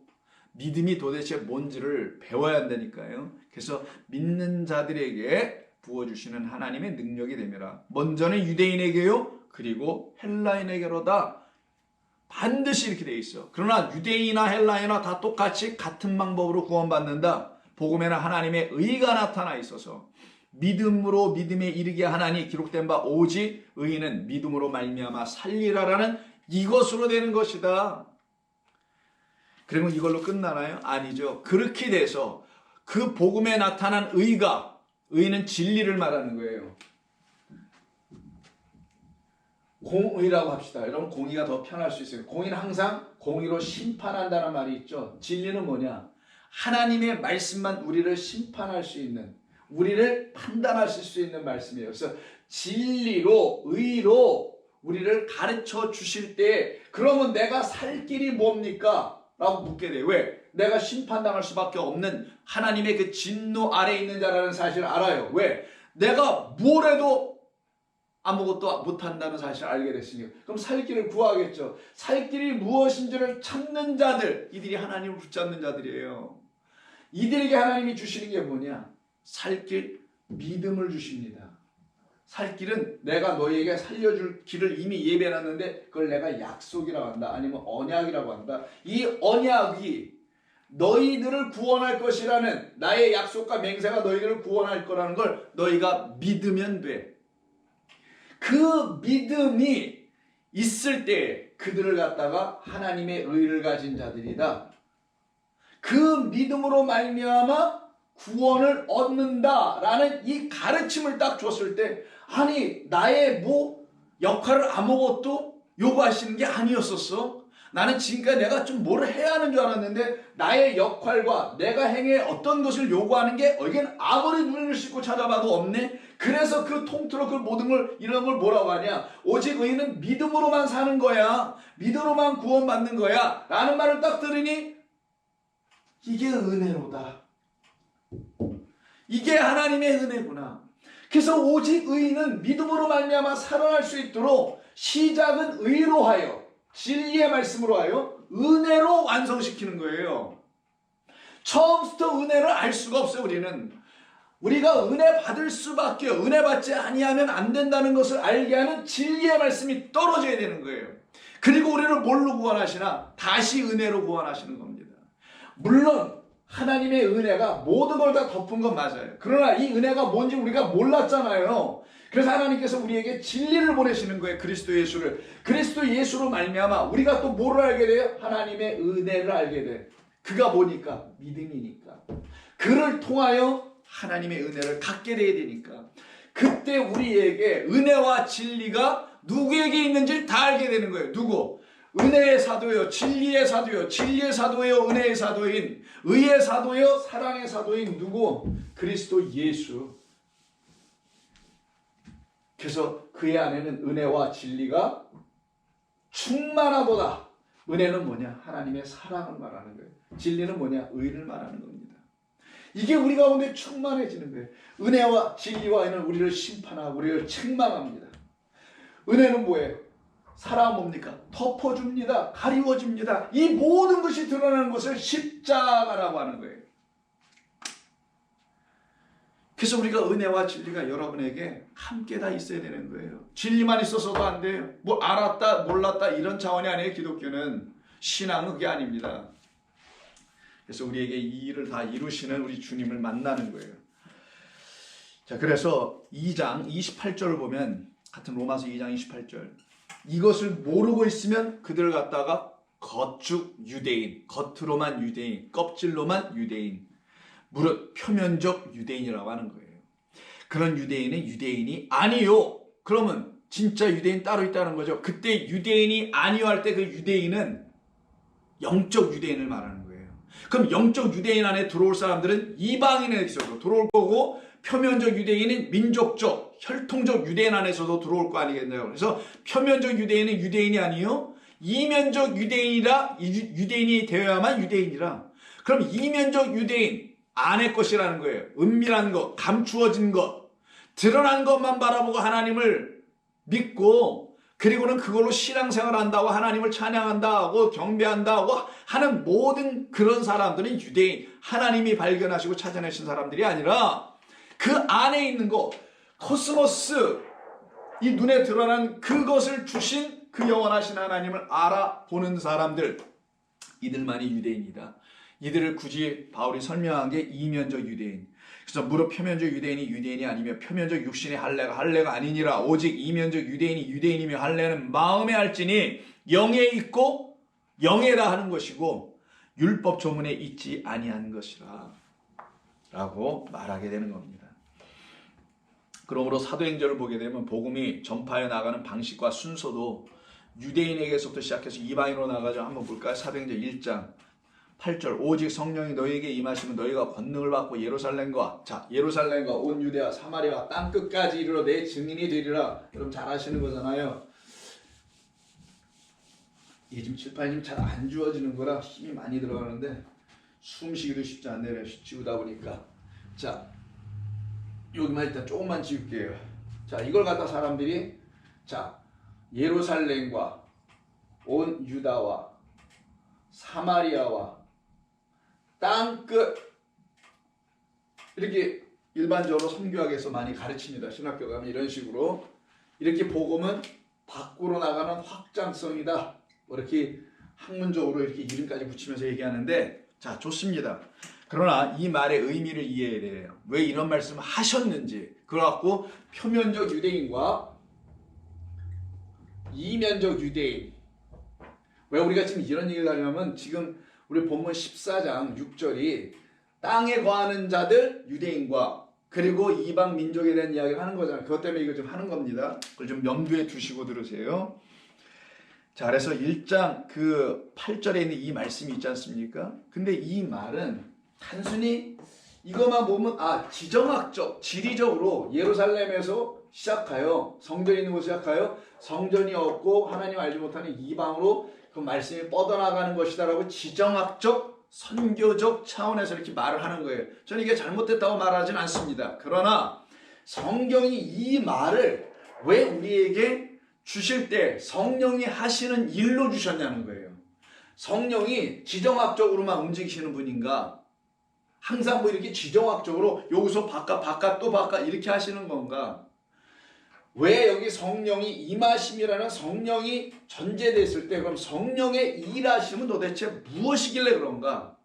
믿음이 도대체 뭔지를 배워야 한다니까요. 그래서 믿는 자들에게 부어주시는 하나님의 능력이 되매라. 먼저는 유대인에게요, 그리고 헬라인에게로다. 반드시 이렇게 돼 있어. 그러나 유대인이나 헬라인이나 다 똑같이 같은 방법으로 구원받는다. 복음에는 하나님의 의가 나타나 있어서 믿음으로 믿음에 이르게 하나니 기록된 바 오직 의인은 믿음으로 말미암아 살리라라는 이것으로 되는 것이다. 그러면 이걸로 끝나나요? 아니죠. 그렇게 돼서 그 복음에 나타난 의는 진리를 말하는 거예요. 공의라고 합시다. 여러분 공의가 더 편할 수 있어요. 공의는 항상 공의로 심판한다는 말이 있죠. 진리는 뭐냐? 하나님의 말씀만 우리를 심판할 수 있는, 우리를 판단하실 수 있는 말씀이에요. 그래서 진리로, 의로 우리를 가르쳐 주실 때 그러면 내가 살 길이 뭡니까? 라고 묻게 돼요. 왜? 내가 심판당할 수밖에 없는 하나님의 그 진노 아래에 있는 자라는 사실을 알아요. 왜? 내가 뭘 해도 아무것도 못한다는 사실을 알게 됐으니까. 그럼 살 길을 구하겠죠. 살 길이 무엇인지를 찾는 자들, 이들이 하나님을 붙잡는 자들이에요. 이들에게 하나님이 주시는 게 뭐냐? 살 길, 믿음을 주십니다. 살 길은 내가 너희에게 살려줄 길을 이미 예배해놨는데 그걸 내가 약속이라고 한다. 아니면 언약이라고 한다. 이 언약이 너희들을 구원할 것이라는 나의 약속과 맹세가 너희들을 구원할 거라는 걸 너희가 믿으면 돼. 그 믿음이 있을 때 그들을 갖다가 하나님의 의를 가진 자들이다. 그 믿음으로 말미암아 구원을 얻는다라는 이 가르침을 딱 줬을 때 아니 나의 역할을 아무것도 요구하시는 게 아니었었어. 나는 지금까지 내가 좀 뭘 해야 하는 줄 알았는데 나의 역할과 내가 행해 어떤 것을 요구하는 게 여기는 아무리 눈을 씻고 찾아봐도 없네. 그래서 그 통틀어 그 모든 걸 이런 걸 뭐라고 하냐? 오직 의인은 믿음으로만 사는 거야. 믿음으로만 구원받는 거야. 라는 말을 딱 들으니 이게 은혜로다. 이게 하나님의 은혜구나. 그래서 오직 의인은 믿음으로 말미암아 살아날 수 있도록 시작은 의로 하여 진리의 말씀으로 하여 은혜로 완성시키는 거예요. 처음부터 은혜를 알 수가 없어요. 우리가 은혜 받을 수밖에 은혜 받지 아니하면 안 된다는 것을 알게 하는 진리의 말씀이 떨어져야 되는 거예요. 그리고 우리를 뭘로 구원하시나? 다시 은혜로 구원하시는 겁니다. 물론 하나님의 은혜가 모든 걸 다 덮은 건 맞아요. 그러나 이 은혜가 뭔지 우리가 몰랐잖아요. 그래서 하나님께서 우리에게 진리를 보내시는 거예요. 그리스도 예수를. 그리스도 예수로 말미암아 우리가 또 뭐를 알게 돼요? 하나님의 은혜를 알게 돼. 그가 뭐니까? 믿음이니까. 그를 통하여 하나님의 은혜를 갖게 돼야 되니까. 그때 우리에게 은혜와 진리가 누구에게 있는지를 다 알게 되는 거예요. 누구? 은혜의 사도요, 진리의 사도요, 진리의 사도요, 은혜의 사도인, 의의 사도요, 사랑의 사도인 누구? 그리스도 예수. 그래서 그의 안에는 은혜와 진리가 충만하도다. 은혜는 뭐냐? 하나님의 사랑을 말하는 거예요. 진리는 뭐냐? 의를 말하는 겁니다. 이게 우리 가운데 충만해지는 거예요. 은혜와 진리와 의는 우리를 심판하고 우리를 책망합니다. 은혜는 뭐예요? 사랑은 뭡니까? 덮어줍니다. 가리워집니다. 이 모든 것이 드러나는 것을 십자가라고 하는 거예요. 그래서 우리가 은혜와 진리가 여러분에게 함께 다 있어야 되는 거예요. 진리만 있어서도 안 돼요. 뭐 알았다 몰랐다 이런 차원이 아니에요. 기독교는. 신앙은 그게 아닙니다. 그래서 우리에게 이 일을 다 이루시는 우리 주님을 만나는 거예요. 자, 그래서 2장 28절을 보면 같은 로마서 2장 28절. 이것을 모르고 있으면 그들을 갖다가 겉쭉 유대인, 겉으로만 유대인, 껍질로만 유대인, 무릇 표면적 유대인이라고 하는 거예요. 그런 유대인은 유대인이 아니요. 그러면 진짜 유대인 따로 있다는 거죠. 그때 유대인이 아니요 할 때 그 유대인은 영적 유대인을 말하는 거예요. 그럼 영적 유대인 안에 들어올 사람들은 이방인에서도 들어올 거고, 표면적 유대인은 민족적, 혈통적 유대인 안에서도 들어올 거 아니겠나요? 그래서 표면적 유대인은 유대인이 아니요, 이면적 유대인이라, 유대인이 되어야만 유대인이라. 그럼 이면적 유대인 안의 것이라는 거예요. 은밀한 것, 감추어진 것, 드러난 것만 바라보고 하나님을 믿고, 그리고는 그걸로 신앙생활 한다고, 하나님을 찬양한다고, 경배한다고 하는 모든 그런 사람들은 유대인, 하나님이 발견하시고 찾아내신 사람들이 아니라 그 안에 있는 것, 코스모스, 이 눈에 드러난 그것을 주신 그 영원하신 하나님을 알아보는 사람들, 이들만이 유대인이다. 이들을 굳이 바울이 설명한 게 이면적 유대인. 그래서 무릇 표면적 유대인이 유대인이 아니며 표면적 육신의 할례가 아니니라. 오직 이면적 유대인이 유대인이며 할례는 마음에 할지니 영에 있고 영에라 하는 것이고 율법 조문에 있지 아니한 것이라 라고 말하게 되는 겁니다. 그러므로 사도행전을 보게 되면 복음이 전파해 나가는 방식과 순서도 유대인에게서부터 시작해서 이방인으로 나가죠. 한번 볼까요? 사도행전 1장 8절. 오직 성령이 너희에게 임하시면 너희가 권능을 받고 예루살렘과 온 유대와 사마리아와 땅끝까지 이르러 내 증인이 되리라. 여러분 잘 아시는 거잖아요. 이게 지금 칠판이 잘 안 주어지는 거라 힘이 많이 들어가는데 숨쉬기도 쉽지 않네요. 지우다 보니까. 자, 여기만 일단 조금만 지울게요. 자, 이걸 갖다 사람들이 예루살렘과 온 유다와 사마리아와 땅끝, 이렇게 일반적으로 선교학에서 많이 가르칩니다. 신학교 가면 이런 식으로 이렇게 복음은 밖으로 나가는 확장성이다. 이렇게 학문적으로 이렇게 이름까지 붙이면서 얘기하는데, 자, 좋습니다. 그러나 이 말의 의미를 이해해야 돼요. 왜 이런 말씀을 하셨는지. 그래갖고 표면적 유대인과 이면적 유대인. 왜 우리가 지금 이런 얘기를 하냐면, 지금 우리 본문 14장 6절이 땅에 거하는 자들 유대인과 그리고 이방 민족에 대한 이야기를 하는 거잖아요. 그것 때문에 이거 좀 하는 겁니다. 그걸 좀 염두에 두시고 들으세요. 자, 그래서 1장 그 8절에 있는 이 말씀이 있지 않습니까? 근데 이 말은 단순히 이것만 보면 지정학적, 지리적으로 예루살렘에서 시작하여 성전이 있는 곳에 시작하여 성전이 없고 하나님 알지 못하는 이방으로 그 말씀이 뻗어나가는 것이다라고 지정학적, 선교적 차원에서 이렇게 말을 하는 거예요. 저는 이게 잘못됐다고 말하진 않습니다. 그러나 성경이 이 말을 왜 우리에게 주실 때 성령이 하시는 일로 주셨냐는 거예요. 성령이 지정학적으로만 움직이시는 분인가? 항상 뭐 이렇게 지정학적으로 여기서 바깥 또 바깥 이렇게 하시는 건가? 왜 여기 성령이 임하심이라는 성령이 전제됐을 때 그럼 성령의 일하심은 도대체 무엇이길래 그런가?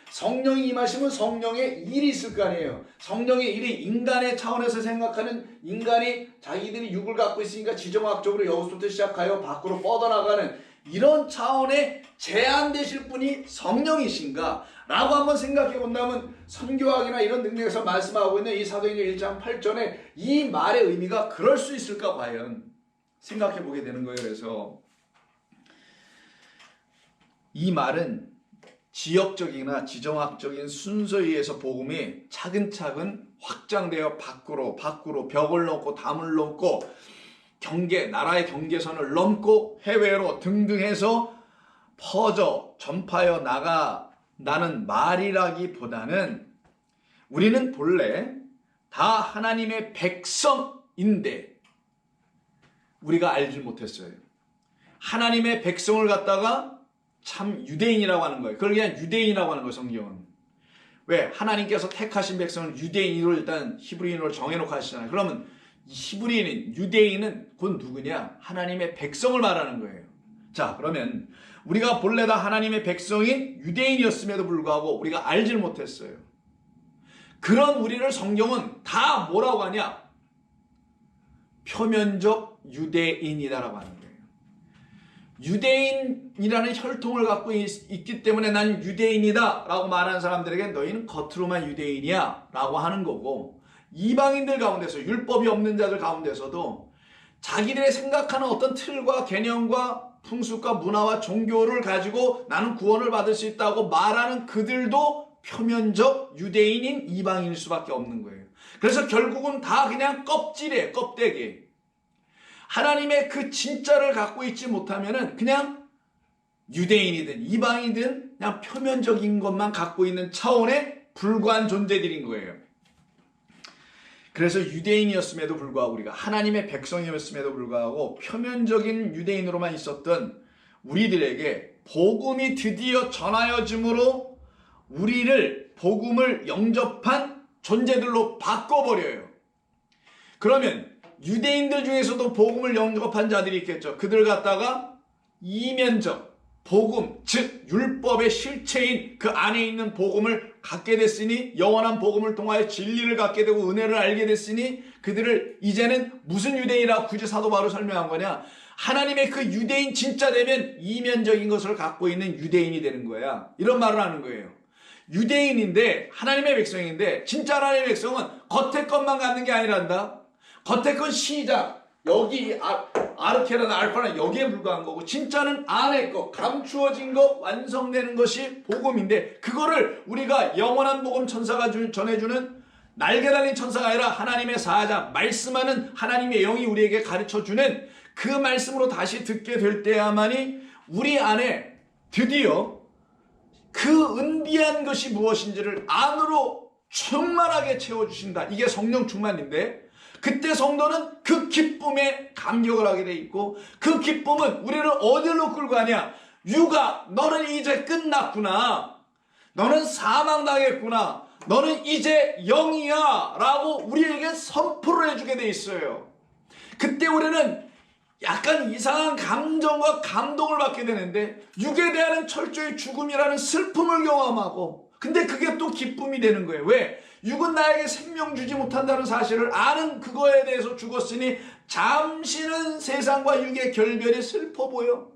성령이 임하시면 성령의 일이 있을 거 아니에요. 성령의 일이 인간의 차원에서 생각하는, 인간이 자기들이 육을 갖고 있으니까 지정학적으로 여기서부터 시작하여 밖으로 뻗어나가는 이런 차원에 제한되실 분이 성령이신가? 라고 한번 생각해 본다면 선교학이나 이런 능력에서 말씀하고 있는 이 사도행전 1장 8절에 이 말의 의미가 그럴 수 있을까 과연 생각해 보게 되는 거예요. 그래서 이 말은 지역적이나 지정학적인 순서에 의해서 복음이 차근차근 확장되어 밖으로 벽을 넘고 담을 넘고 나라의 경계선을 넘고 해외로 등등 해서 퍼져 전파여 나는 말이라기보다는 우리는 본래 다 하나님의 백성인데 우리가 알지 못했어요. 하나님의 백성을 갖다가 참 유대인이라고 하는 거예요. 그걸 그냥 유대인이라고 하는 거예요. 성경은. 왜? 하나님께서 택하신 백성을 유대인으로 일단 히브리인으로 정해놓고 하시잖아요. 그러면 히브리인, 유대인은 곧 누구냐? 하나님의 백성을 말하는 거예요. 자, 그러면 우리가 본래 다 하나님의 백성인 유대인이었음에도 불구하고 우리가 알질 못했어요. 그런 우리를 성경은 다 뭐라고 하냐? 표면적 유대인이다라고 하는 거예요. 유대인이라는 혈통을 갖고 있기 때문에 난 유대인이다 라고 말하는 사람들에게 너희는 겉으로만 유대인이야 라고 하는 거고, 이방인들 가운데서, 율법이 없는 자들 가운데서도 자기들의 생각하는 어떤 틀과 개념과 풍습과 문화와 종교를 가지고 나는 구원을 받을 수 있다고 말하는 그들도 표면적 유대인인 이방인일 수밖에 없는 거예요. 그래서 결국은 다 그냥 껍질이에요. 껍데기. 하나님의 그 진짜를 갖고 있지 못하면은 그냥 유대인이든 이방이든 그냥 표면적인 것만 갖고 있는 차원에 불과한 존재들인 거예요. 그래서 유대인이었음에도 불구하고, 우리가 하나님의 백성이었음에도 불구하고 표면적인 유대인으로만 있었던 우리들에게 복음이 드디어 전하여짐으로 우리를 복음을 영접한 존재들로 바꿔버려요. 그러면 유대인들 중에서도 복음을 영접한 자들이 있겠죠. 그들 갖다가 이면적 복음, 즉 율법의 실체인 그 안에 있는 복음을 갖게 됐으니, 영원한 복음을 통하여 진리를 갖게 되고 은혜를 알게 됐으니 그들을 이제는 무슨 유대인이라 굳이 사도 바울이 설명한 거냐, 하나님의 그 유대인 진짜 되면 이면적인 것을 갖고 있는 유대인이 되는 거야. 이런 말을 하는 거예요. 유대인인데 하나님의 백성인데, 진짜 하나님의 백성은 겉에 것만 갖는 게 아니란다. 겉에 건 시작, 여기 아르케라는 알파는 여기에 불과한 거고, 진짜는 안에 거, 감추어진 거, 완성되는 것이 복음인데, 그거를 우리가 영원한 복음 천사가 전해주는 날개 달린 천사가 아니라 하나님의 사자, 말씀하는 하나님의 영이 우리에게 가르쳐주는 그 말씀으로 다시 듣게 될 때야만이 우리 안에 드디어 그 은비한 것이 무엇인지를 안으로 충만하게 채워주신다. 이게 성령 충만인데, 그때 성도는 그 기쁨에 감격을 하게 돼 있고, 그 기쁨은 우리를 어디로 끌고 가냐, 육아, 너는 이제 끝났구나, 너는 사망당했구나, 너는 이제 영이야 라고 우리에게 선포를 해주게 돼 있어요. 그때 우리는 약간 이상한 감정과 감동을 받게 되는데, 육에 대한 철저히 죽음이라는 슬픔을 경험하고, 근데 그게 또 기쁨이 되는 거예요. 왜? 육은 나에게 생명 주지 못한다는 사실을 아는 그거에 대해서 죽었으니 잠시는 세상과 육의 결별이 슬퍼 보여.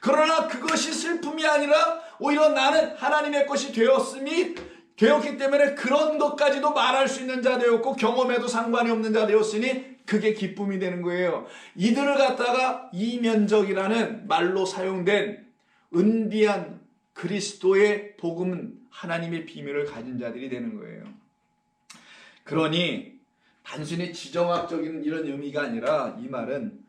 그러나 그것이 슬픔이 아니라 오히려 나는 하나님의 것이 되었기 때문에 그런 것까지도 말할 수 있는 자 되었고, 경험에도 상관이 없는 자 되었으니 그게 기쁨이 되는 거예요. 이들을 갖다가 이면적이라는 말로 사용된 은비한 그리스도의 복음은 하나님의 비밀을 가진 자들이 되는 거예요. 그러니 단순히 지정학적인 이런 의미가 아니라, 이 말은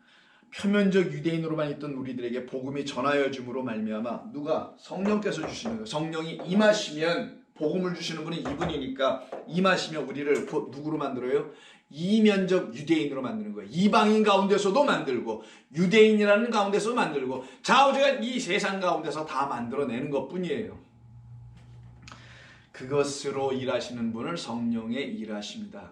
표면적 유대인으로만 있던 우리들에게 복음이 전하여 줌으로 말미암아, 누가? 성령께서 주시는 거예요. 성령이 임하시면, 복음을 주시는 분은 이분이니까 임하시면 우리를 누구로 만들어요? 이면적 유대인으로 만드는 거예요. 이방인 가운데서도 만들고 유대인이라는 가운데서도 만들고 좌우지간 이 세상 가운데서 다 만들어내는 것뿐이에요. 그것으로 일하시는 분을 성령의 일하십니다.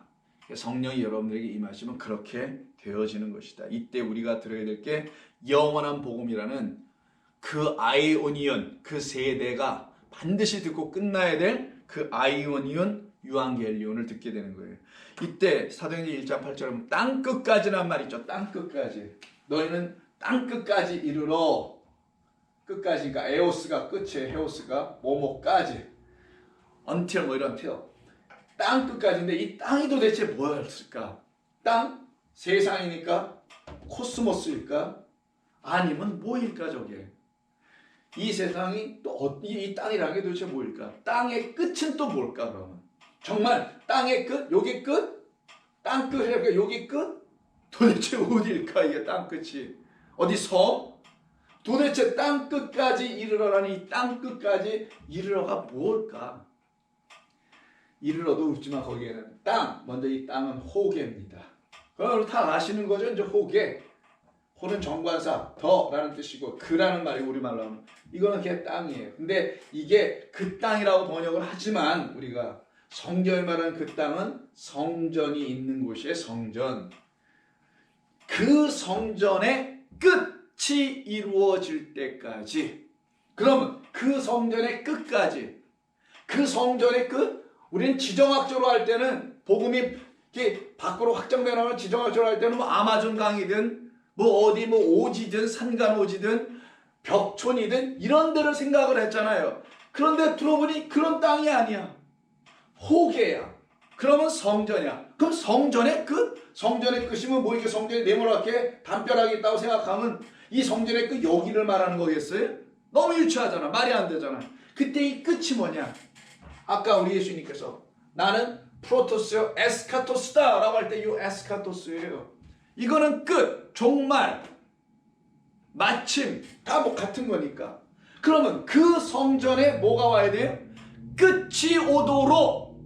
성령이 여러분들에게 임하시면 그렇게 되어지는 것이다. 이때 우리가 들어야 될 게 영원한 복음이라는 그 아이오니온, 그 세대가 반드시 듣고 끝나야 될 그 아이오니온 유앙겔리온을 듣게 되는 거예요. 이때 사도행전 1장 8절에 땅끝까지란 말 있죠. 땅끝까지. 너희는 땅끝까지 이르러. 끝까지, 그러니까 에오스가 끝이에요. 헤오스가 뭐뭐까지. until 뭐 이런 until. 땅끝까지인데 이 땅이 도대체 뭐였을까? 땅? 세상이니까? 코스모스일까? 아니면 뭐일까 저게? 이 세상이 또 이 땅이라는 게 도대체 뭐일까? 땅의 끝은 또 뭘까 그러면? 정말 땅의 끝? 여기 끝? 땅 끝이랄까? 여기 끝? 도대체 어디일까 이게 땅 끝이? 어디 섬? 도대체 땅 끝까지 이르러라니 이 땅 끝까지 이르러가 뭘까? 이르러도 웃지만 거기에는 땅, 먼저 이 땅은 호계입니다. 그걸 다 아시는 거죠? 이제 호계. 호는 정관사, 더라는 뜻이고 그라는 말이 우리말로 하면 이거는 걔 땅이에요. 근데 이게 그 땅이라고 번역을 하지만 우리가 성경이 말하는 그 땅은 성전이 있는 곳이에요. 성전. 그 성전의 끝이 이루어질 때까지. 그러면 그 성전의 끝까지. 그 성전의 끝? 우리는 지정학적으로 할 때는 복음이 이렇게 밖으로 확장되는 지정학적으로 할 때는 뭐 아마존 강이든 뭐 어디 뭐 오지든 산간오지든 벽촌이든 이런 데를 생각을 했잖아요. 그런데 들어보니 그런 땅이 아니야. 호계야. 그러면 성전이야. 그럼 성전의 끝? 성전의 끝이면 뭐 이렇게 성전이 네모나게 담벼락이 있다고 생각하면 이 성전의 끝 여기를 말하는 거겠어요? 너무 유치하잖아. 말이 안 되잖아. 그때 이 끝이 뭐냐? 아까 우리 예수님께서 나는 프로토스요 에스카토스다 라고 할 때 이 에스카토스예요. 이거는 끝, 종말, 마침 다 뭐 같은 거니까. 그러면 그 성전에 뭐가 와야 돼요? 끝이 오도록,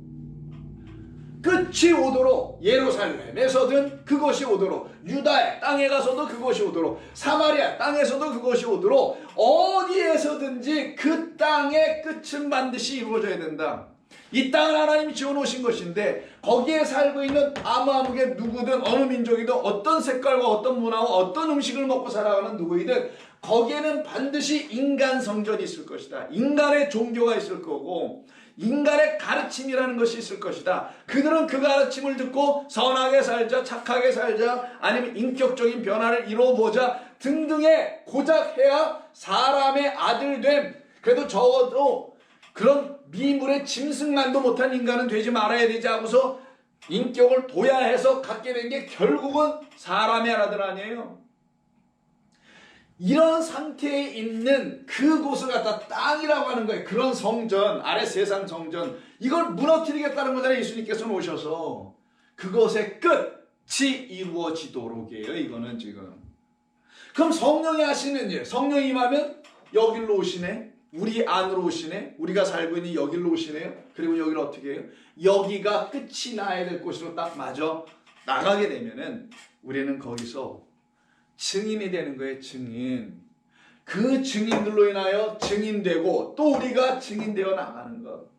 끝이 오도록, 예루살렘에서든 그것이 오도록, 유다의 땅에 가서도 그것이 오도록, 사마리아 땅에서도 그것이 오도록, 어디에서든지 그 땅의 끝은 반드시 이루어져야 된다. 이 땅은 하나님이 지어놓으신 것인데 거기에 살고 있는 아무게 누구든 어느 민족이든 어떤 색깔과 어떤 문화와 어떤 음식을 먹고 살아가는 누구이든 거기에는 반드시 인간 성전이 있을 것이다. 인간의 종교가 있을 거고 인간의 가르침이라는 것이 있을 것이다. 그들은 그 가르침을 듣고 선하게 살자, 착하게 살자, 아니면 인격적인 변화를 이루어보자 등등의 고작 해야 사람의 아들됨, 그래도 적어도 그런 미물의 짐승만도 못한 인간은 되지 말아야 되지 하고서 인격을 도야해서 갖게 된 게 결국은 사람의 아들 아니에요. 이런 상태에 있는 그곳을 갖다 땅이라고 하는 거예요. 그런 성전, 아래 세상 성전, 이걸 무너뜨리겠다는 거잖아요. 예수님께서 오셔서 그것의 끝이 이루어지도록이에요. 이거는 지금. 그럼 성령이 하시는 일, 성령이 임하면 여기로 오시네, 우리 안으로 오시네, 우리가 살고 있는 여기로 오시네요. 그리고 여기를 어떻게 해요? 여기가 끝이 나야 될 곳으로 딱 맞아 나가게 되면은 우리는 거기서 증인이 되는 거예요. 증인. 그 증인들로 인하여 증인되고 또 우리가 증인되어 나가는 것.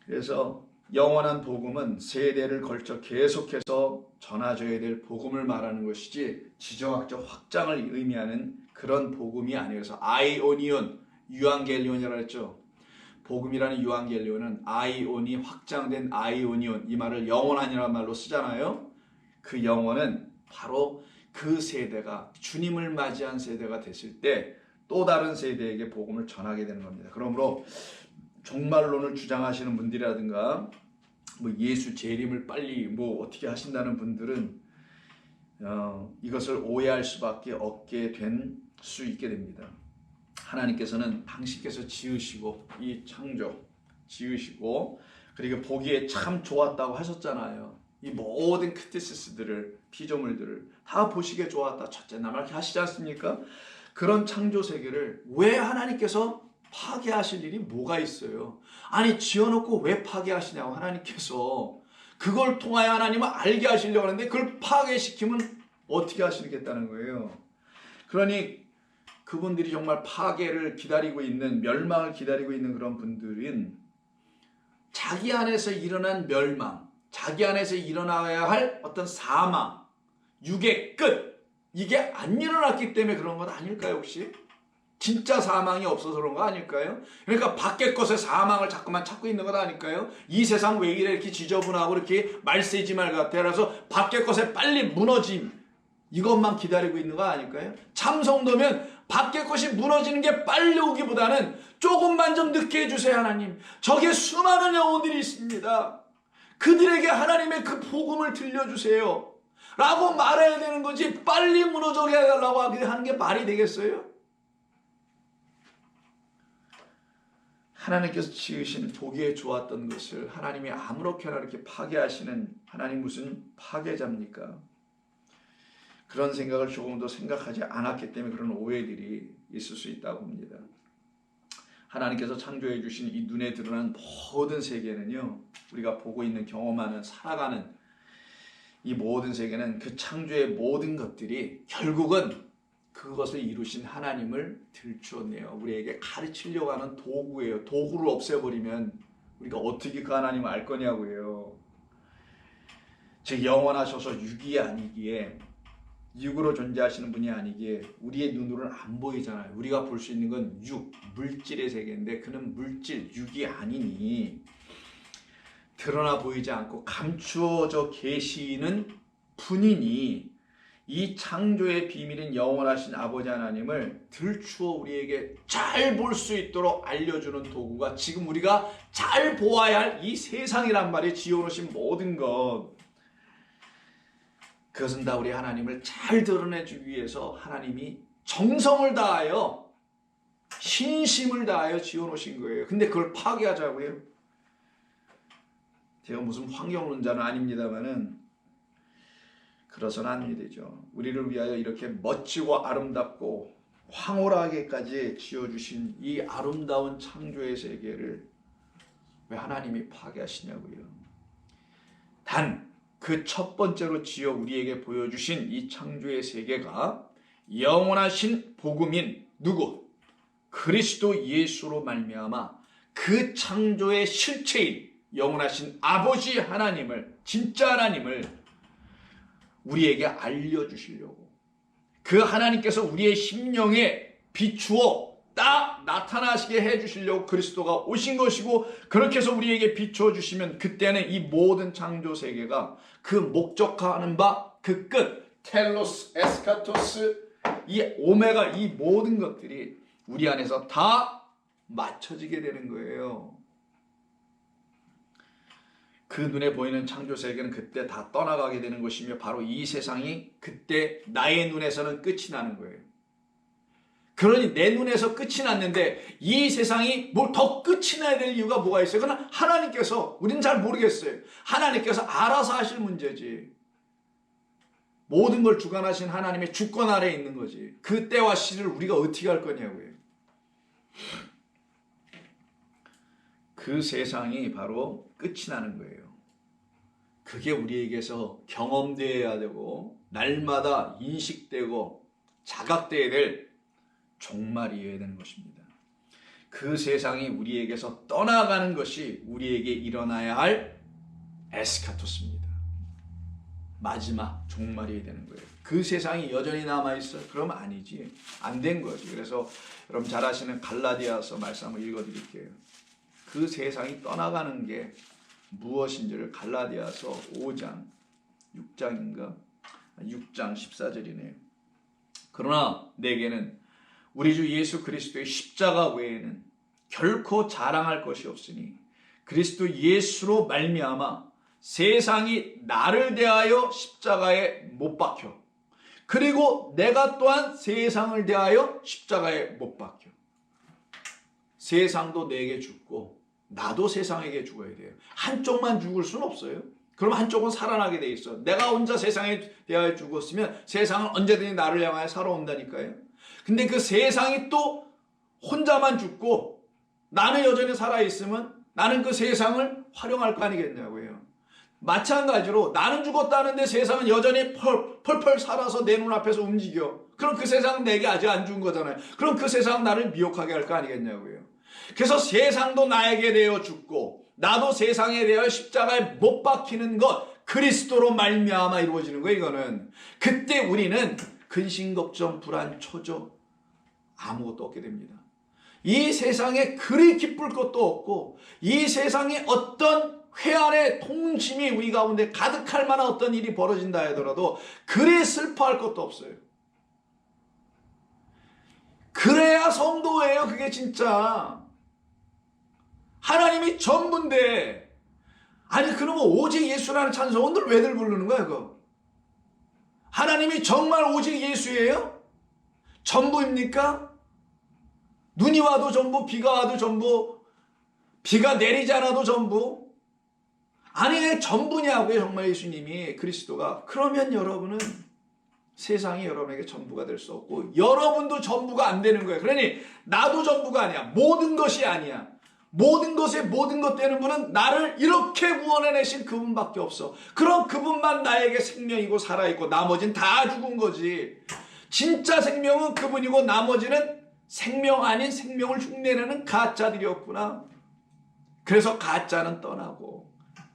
그래서 영원한 복음은 세대를 걸쳐 계속해서 전해져야 될 복음을 말하는 것이지 지정학적 확장을 의미하는 그런 복음이 아니어서 아이오니온, 유앙겔리온이라고 했죠. 복음이라는 유앙겔리온은 아이온이 확장된 아이오니온, 이 말을 영원한이라는 말로 쓰잖아요. 그 영혼은 바로 그 세대가 주님을 맞이한 세대가 됐을 때 또 다른 세대에게 복음을 전하게 되는 겁니다. 그러므로 종말론을 주장하시는 분들이라든가 뭐 예수 재림을 빨리 뭐 어떻게 하신다는 분들은 이것을 오해할 수밖에 없게 된 수 있게 됩니다. 하나님께서는 당신께서 지으시고 이 창조 지으시고 그리고 보기에 참 좋았다고 하셨잖아요. 이 모든 크티시스들을, 피조물들을 다 보시기에 좋았다, 첫째 나말 이렇게 하시지 않습니까? 그런 창조 세계를 왜 하나님께서 파괴하실 일이 뭐가 있어요? 아니 지어놓고 왜 파괴하시냐고. 하나님께서 그걸 통하여 하나님은 알게 하시려고 하는데 그걸 파괴시키면 어떻게 하시겠다는 거예요. 그러니 그분들이 정말 파괴를 기다리고 있는, 멸망을 기다리고 있는 그런 분들은 자기 안에서 일어난 멸망, 자기 안에서 일어나야 할 어떤 사망, 육의 끝, 이게 안 일어났기 때문에 그런 건 아닐까요? 혹시? 진짜 사망이 없어서 그런 거 아닐까요? 그러니까 밖의 것에 사망을 자꾸만 찾고 있는 것 아닐까요? 이 세상 왜 이래 이렇게 지저분하고 이렇게 말세지말 같아. 그래서 밖의 것에 빨리 무너짐, 이것만 기다리고 있는 거 아닐까요? 참성도면 밖의 것이 무너지는 게 빨리 오기보다는 조금만 좀 늦게 해주세요. 하나님, 저게 수많은 영혼들이 있습니다. 그들에게 하나님의 그 복음을 들려주세요 라고 말해야 되는 거지, 빨리 무너져게 해달라고 하는 게 말이 되겠어요? 하나님께서 지으신 보기에 좋았던 것을 하나님이 아무렇게나 이렇게 파괴하시는 하나님 무슨 파괴자입니까? 그런 생각을 조금 더 생각하지 않았기 때문에 그런 오해들이 있을 수 있다고 봅니다. 하나님께서 창조해 주신 이 눈에 드러난 모든 세계는요, 우리가 보고 있는, 경험하는, 살아가는 이 모든 세계는 그 창조의 모든 것들이 결국은 그것을 이루신 하나님을 들추어내요. 우리에게 가르치려고 하는 도구예요. 도구를 없애버리면 우리가 어떻게 그 하나님을 알 거냐고요. 즉 영원하셔서 육이 아니기에, 육으로 존재하시는 분이 아니기에 우리의 눈으로는 안 보이잖아요. 우리가 볼 수 있는 건 육, 물질의 세계인데 그는 물질, 육이 아니니 드러나 보이지 않고 감추어져 계시는 분인이 이 창조의 비밀인 영원하신 아버지 하나님을 들추어 우리에게 잘 볼 수 있도록 알려주는 도구가 지금 우리가 잘 보아야 할 이 세상이란 말이 지어놓으신 모든 것, 그것은 다 우리 하나님을 잘 드러내주기 위해서 하나님이 정성을 다하여 신심을 다하여 지어놓으신 거예요. 근데 그걸 파괴하자고요? 제가 무슨 환경론자는 아닙니다만은 그래서는 안 되죠. 우리를 위하여 이렇게 멋지고 아름답고 황홀하게까지 지어주신 이 아름다운 창조의 세계를 왜 하나님이 파괴하시냐고요. 단 그 첫 번째로 지어 우리에게 보여주신 이 창조의 세계가 영원하신 복음인 누구? 그리스도 예수로 말미암아 그 창조의 실체인 영원하신 아버지 하나님을, 진짜 하나님을 우리에게 알려주시려고, 그 하나님께서 우리의 심령에 비추어 딱 나타나시게 해주시려고 그리스도가 오신 것이고, 그렇게 해서 우리에게 비추어 주시면 그때는 이 모든 창조 세계가 그 목적하는 바 그 끝, 텔로스, 에스카토스, 이 오메가, 이 모든 것들이 우리 안에서 다 맞춰지게 되는 거예요. 그 눈에 보이는 창조 세계는 그때 다 떠나가게 되는 것이며, 바로 이 세상이 그때 나의 눈에서는 끝이 나는 거예요. 그러니 내 눈에서 끝이 났는데 이 세상이 뭘 더 끝이 나야 될 이유가 뭐가 있어요? 그건 하나님께서, 우리는 잘 모르겠어요. 하나님께서 알아서 하실 문제지. 모든 걸 주관하신 하나님의 주권 아래에 있는 거지. 그 때와 시를 우리가 어떻게 할 거냐고요. 그 세상이 바로 끝이 나는 거예요. 그게 우리에게서 경험되어야 되고 날마다 인식되고 자각되어야 될 종말이어야 되는 것입니다. 그 세상이 우리에게서 떠나가는 것이 우리에게 일어나야 할 에스카토스입니다. 마지막 종말이 되는 거예요. 그 세상이 여전히 남아있어? 그러면 아니지. 안 된 거지. 그래서 여러분 잘 아시는 갈라디아서 말씀 한번 읽어드릴게요. 그 세상이 떠나가는 게 무엇인지를 갈라디아서 5장 6장 14절이네요. 그러나 내게는 우리 주 예수 그리스도의 십자가 외에는 결코 자랑할 것이 없으니 그리스도 예수로 말미암아 세상이 나를 대하여 십자가에 못 박혀, 그리고 내가 또한 세상을 대하여 십자가에 못 박혀. 세상도 내게 죽고 나도 세상에게 죽어야 돼요. 한쪽만 죽을 수는 없어요. 그럼 한쪽은 살아나게 돼 있어. 내가 혼자 세상에 대하여 죽었으면 세상은 언제든지 나를 향하여 살아온다니까요. 근데 그 세상이 또 혼자만 죽고 나는 여전히 살아있으면 나는 그 세상을 활용할 거 아니겠냐고요. 마찬가지로 나는 죽었다는데 세상은 여전히 펄펄 살아서 내 눈앞에서 움직여. 그럼 그 세상은 내게 아직 안 죽은 거잖아요. 그럼 그 세상은 나를 미혹하게 할 거 아니겠냐고요. 그래서 세상도 나에게 대하여 죽고 나도 세상에 대하여 십자가에 못 박히는 것, 그리스도로 말미암아 이루어지는 거예요. 이거는 그때 우리는 근심, 걱정, 불안, 초조 아무것도 없게 됩니다. 이 세상에 그리 기쁠 것도 없고 이 세상에 어떤 회한의 통심이 우리 가운데 가득할 만한 어떤 일이 벌어진다 하더라도 그리 슬퍼할 것도 없어요. 그래야 성도예요. 그게 진짜 하나님이 전부인데. 아니 그러면 오직 예수라는 찬송은 늘 왜들 부르는 거야 그거? 하나님이 정말 오직 예수예요? 전부입니까? 눈이 와도 전부, 비가 와도 전부, 비가 내리지 않아도 전부? 아니 전부냐고요 정말 예수님이, 그리스도가. 그러면 여러분은 세상이 여러분에게 전부가 될 수 없고 여러분도 전부가 안 되는 거예요. 그러니 나도 전부가 아니야. 모든 것이 아니야. 모든 것에 모든 것 되는 분은 나를 이렇게 구원해내신 그분밖에 없어. 그럼 그분만 나에게 생명이고 살아있고 나머지는 다 죽은 거지. 진짜 생명은 그분이고 나머지는 생명 아닌 생명을 흉내내는 가짜들이었구나. 그래서 가짜는 떠나고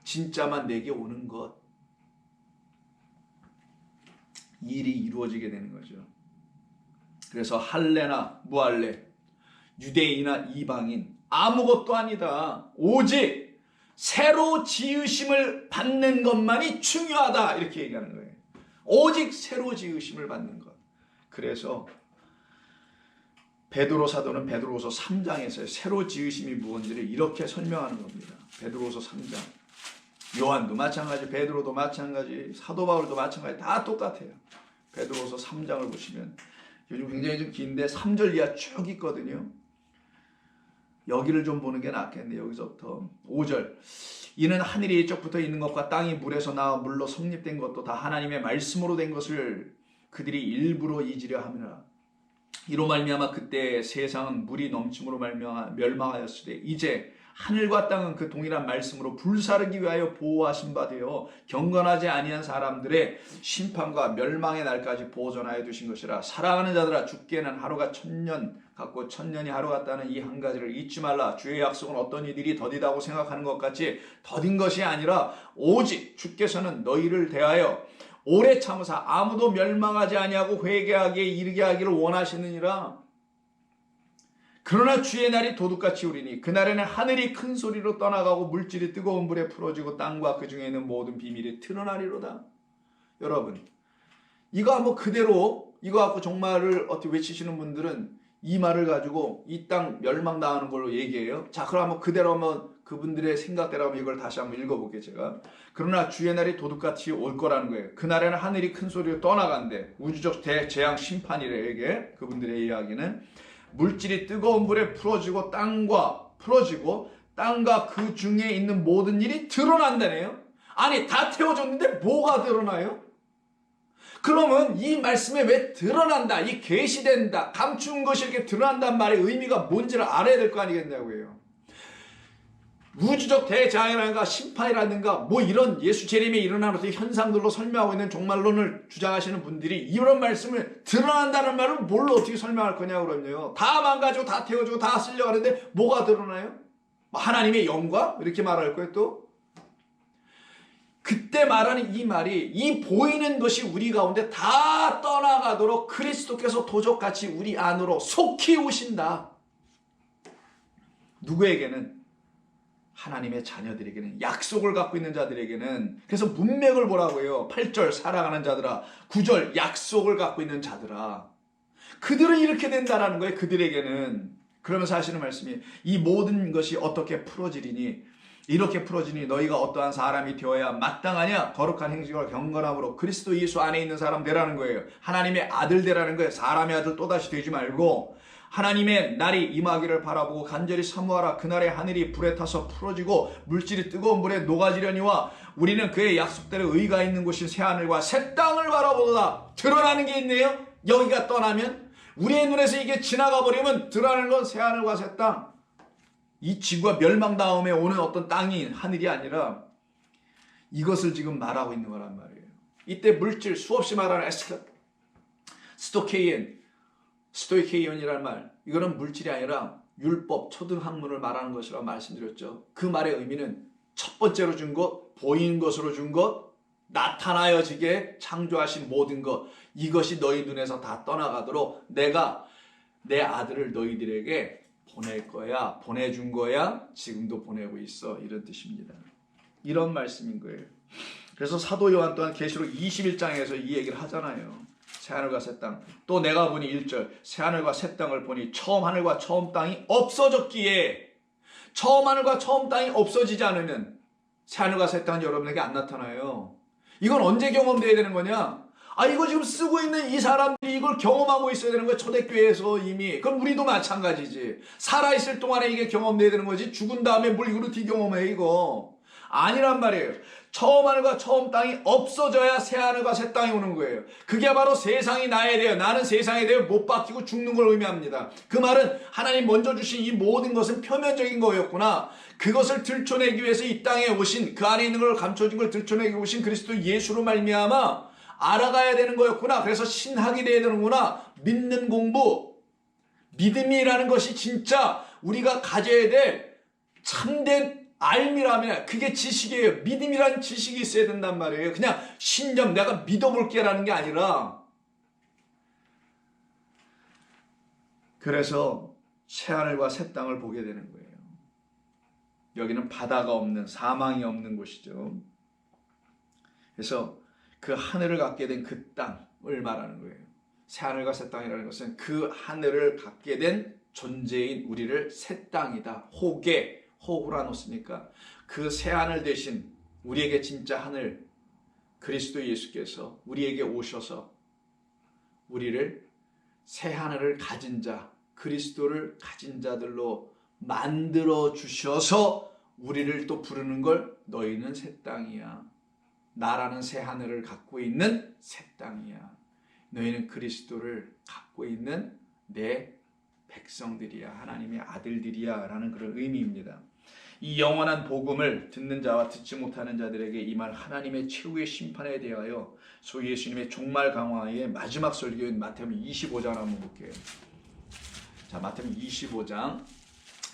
진짜만 내게 오는 것, 일이 이루어지게 되는 거죠. 그래서 할례나 무할례, 유대인이나 이방인 아무것도 아니다. 오직 새로 지으심을 받는 것만이 중요하다. 이렇게 얘기하는 거예요. 오직 새로 지으심을 받는 것. 그래서 베드로 사도는 베드로후서 3장에서 새로 지으심이 무언지를 이렇게 설명하는 겁니다. 베드로후서 3장. 요한도 마찬가지, 베드로도 마찬가지, 사도 바울도 마찬가지, 다 똑같아요. 베드로후서 3장을 보시면 요즘 굉장히 좀 긴데 3절 이하 쭉 있거든요. 여기를 좀 보는 게 낫겠네요. 여기서부터 5절. 이는 하늘이 이쪽부터 있는 것과 땅이 물에서 나와 물로 성립된 것도 다 하나님의 말씀으로 된 것을 그들이 일부러 잊으려 함이라. 이로 말미암아 그때 세상은 물이 넘침으로 멸망하였으되 이제 하늘과 땅은 그 동일한 말씀으로 불사르기 위하여 보호하신 바 되어 경건하지 아니한 사람들의 심판과 멸망의 날까지 보존하여 두신 것이라. 사랑하는 자들아, 죽게는 하루가 1000년 같고 1000년이 하루 같다는 이 한 가지를 잊지 말라. 주의 약속은 어떤 이들이 더디다고 생각하는 것 같이 더딘 것이 아니라 오직 주께서는 너희를 대하여 오래 참으사 아무도 멸망하지 아니하고 회개하기에 이르게 하기를 원하시느니라. 그러나 주의 날이 도둑같이 오리니 그날에는 하늘이 큰 소리로 떠나가고 물질이 뜨거운 불에 풀어지고 땅과 그 중에 있는 모든 비밀이 드러나리로다. 여러분, 이거 한번 그대로 이거 갖고 종말을 어떻게 외치시는 분들은 이 말을 가지고 이 땅 멸망당하는 걸로 얘기해요. 자, 그럼 한번 그대로 한번 그분들의 생각대로 한번 이걸 다시 한번 읽어볼게요. 제가. 그러나 주의 날이 도둑같이 올 거라는 거예요. 그날에는 하늘이 큰 소리로 떠나간대. 우주적 대재앙 심판이래. 이게 그분들의 이야기는 물질이 뜨거운 불에 풀어지고 땅과 그 중에 있는 모든 일이 드러난다네요. 아니, 다 태워졌는데 뭐가 드러나요? 그러면 이 말씀에 왜 드러난다, 이 계시된다, 감추는 것이 이렇게 드러난다는 말의 의미가 뭔지를 알아야 될 거 아니겠냐고요. 우주적 대재앙이라든가 심판이라든가 뭐 이런 예수 재림에 일어나는 어떤 현상들로 설명하고 있는 종말론을 주장하시는 분들이 이런 말씀을 드러난다는 말을 뭘로 어떻게 설명할 거냐고 그러면요. 다 망가지고 다 태워지고 다 쓸려가는데 뭐가 드러나요? 하나님의 영광? 이렇게 말할 거예요 또? 그때 말하는 이 말이 이 보이는 것이 우리 가운데 다 떠나가도록 그리스도께서 도적같이 우리 안으로 속히 오신다. 누구에게는? 하나님의 자녀들에게는, 약속을 갖고 있는 자들에게는. 그래서 문맥을 보라고 해요. 8절 사랑하는 자들아, 9절 약속을 갖고 있는 자들아. 그들은 이렇게 된다라는 거예요. 그들에게는. 그러면서 하시는 말씀이 이 모든 것이 어떻게 풀어지리니 이렇게 풀어지니 너희가 어떠한 사람이 되어야 마땅하냐? 거룩한 행실과 경건함으로 그리스도 예수 안에 있는 사람 되라는 거예요. 하나님의 아들 되라는 거예요. 사람의 아들 또다시 되지 말고 하나님의 날이 임하기를 바라보고 간절히 사모하라. 그날에 하늘이 불에 타서 풀어지고 물질이 뜨거운 물에 녹아지려니와 우리는 그의 약속대로 의가 있는 곳인 새하늘과 새 땅을 바라보도다. 드러나는 게 있네요. 여기가 떠나면 우리의 눈에서 이게 지나가 버리면 드러나는 건 새하늘과 새 땅. 이 지구가 멸망 다음에 오는 어떤 땅이 하늘이 아니라 이것을 지금 말하고 있는 거란 말이에요. 이때 물질 수없이 말하는 스토이케이온이라는 말, 이거는 물질이 아니라 율법, 초등학문을 말하는 것이라고 말씀드렸죠. 그 말의 의미는 첫 번째로 준 것, 보이는 것으로 준 것, 나타나여지게 창조하신 모든 것, 이것이 너희 눈에서 다 떠나가도록 내가 내 아들을 너희들에게 보낼 거야, 보내준 거야, 지금도 보내고 있어, 이런 뜻입니다. 이런 말씀인 거예요. 그래서 사도 요한 또한 계시록 21장에서 이 얘기를 하잖아요. 새하늘과 새 땅. 또 내가 보니 1절 새하늘과 새 땅을 보니 처음 하늘과 처음 땅이 없어졌기에, 처음 하늘과 처음 땅이 없어지지 않으면 새하늘과 새 땅은 여러분에게 안 나타나요. 이건 언제 경험돼야 되는 거냐? 이거 지금 쓰고 있는 이 사람들이 이걸 경험하고 있어야 되는 거야. 초대교회에서 이미. 그럼 우리도 마찬가지지. 살아있을 동안에 이게 경험돼야 되는 거지. 죽은 다음에 뭘 이걸 어떻게 경험해 이거. 아니란 말이에요. 처음 하늘과 처음 땅이 없어져야 새 하늘과 새 땅이 오는 거예요. 그게 바로 세상이 나에 대해, 나는 세상에 대해 못 바뀌고 죽는 걸 의미합니다. 그 말은 하나님 먼저 주신 이 모든 것은 표면적인 거였구나. 그것을 들춰내기 위해서 이 땅에 오신, 그 안에 있는 걸 감춰진 걸 들춰내기 오신 그리스도 예수로 말미암아 알아가야 되는 거였구나. 그래서 신학이 돼야 되는구나. 믿는 공부, 믿음이라는 것이 진짜 우리가 가져야 될 참된 알미라면 그게 지식이에요. 믿음이라는 지식이 있어야 된단 말이에요. 그냥 신념, 내가 믿어볼게라는 게 아니라. 그래서 새하늘과 새 땅을 보게 되는 거예요. 여기는 바다가 없는, 사망이 없는 곳이죠. 그래서 그 하늘을 갖게 된 그 땅을 말하는 거예요. 새 하늘과 새 땅이라는 것은 그 하늘을 갖게 된 존재인 우리를 새 땅이다. 호우라노스니까 그 새 하늘 대신 우리에게 진짜 하늘 그리스도 예수께서 우리에게 오셔서 우리를 새 하늘을 가진 자, 그리스도를 가진 자들로 만들어 주셔서 우리를 또 부르는 걸 너희는 새 땅이야. 나라는 새 하늘을 갖고 있는 새 땅이야. 너희는 그리스도를 갖고 있는 내 백성들이야. 하나님의 아들들이야. 라는 그런 의미입니다. 이 영원한 복음을 듣는 자와 듣지 못하는 자들에게 임할 하나님의 최후의 심판에 대하여 소위 예수님의 종말 강화의 마지막 설교인 마태복음 25장 한번 볼게요. 자, 마태복음 25장.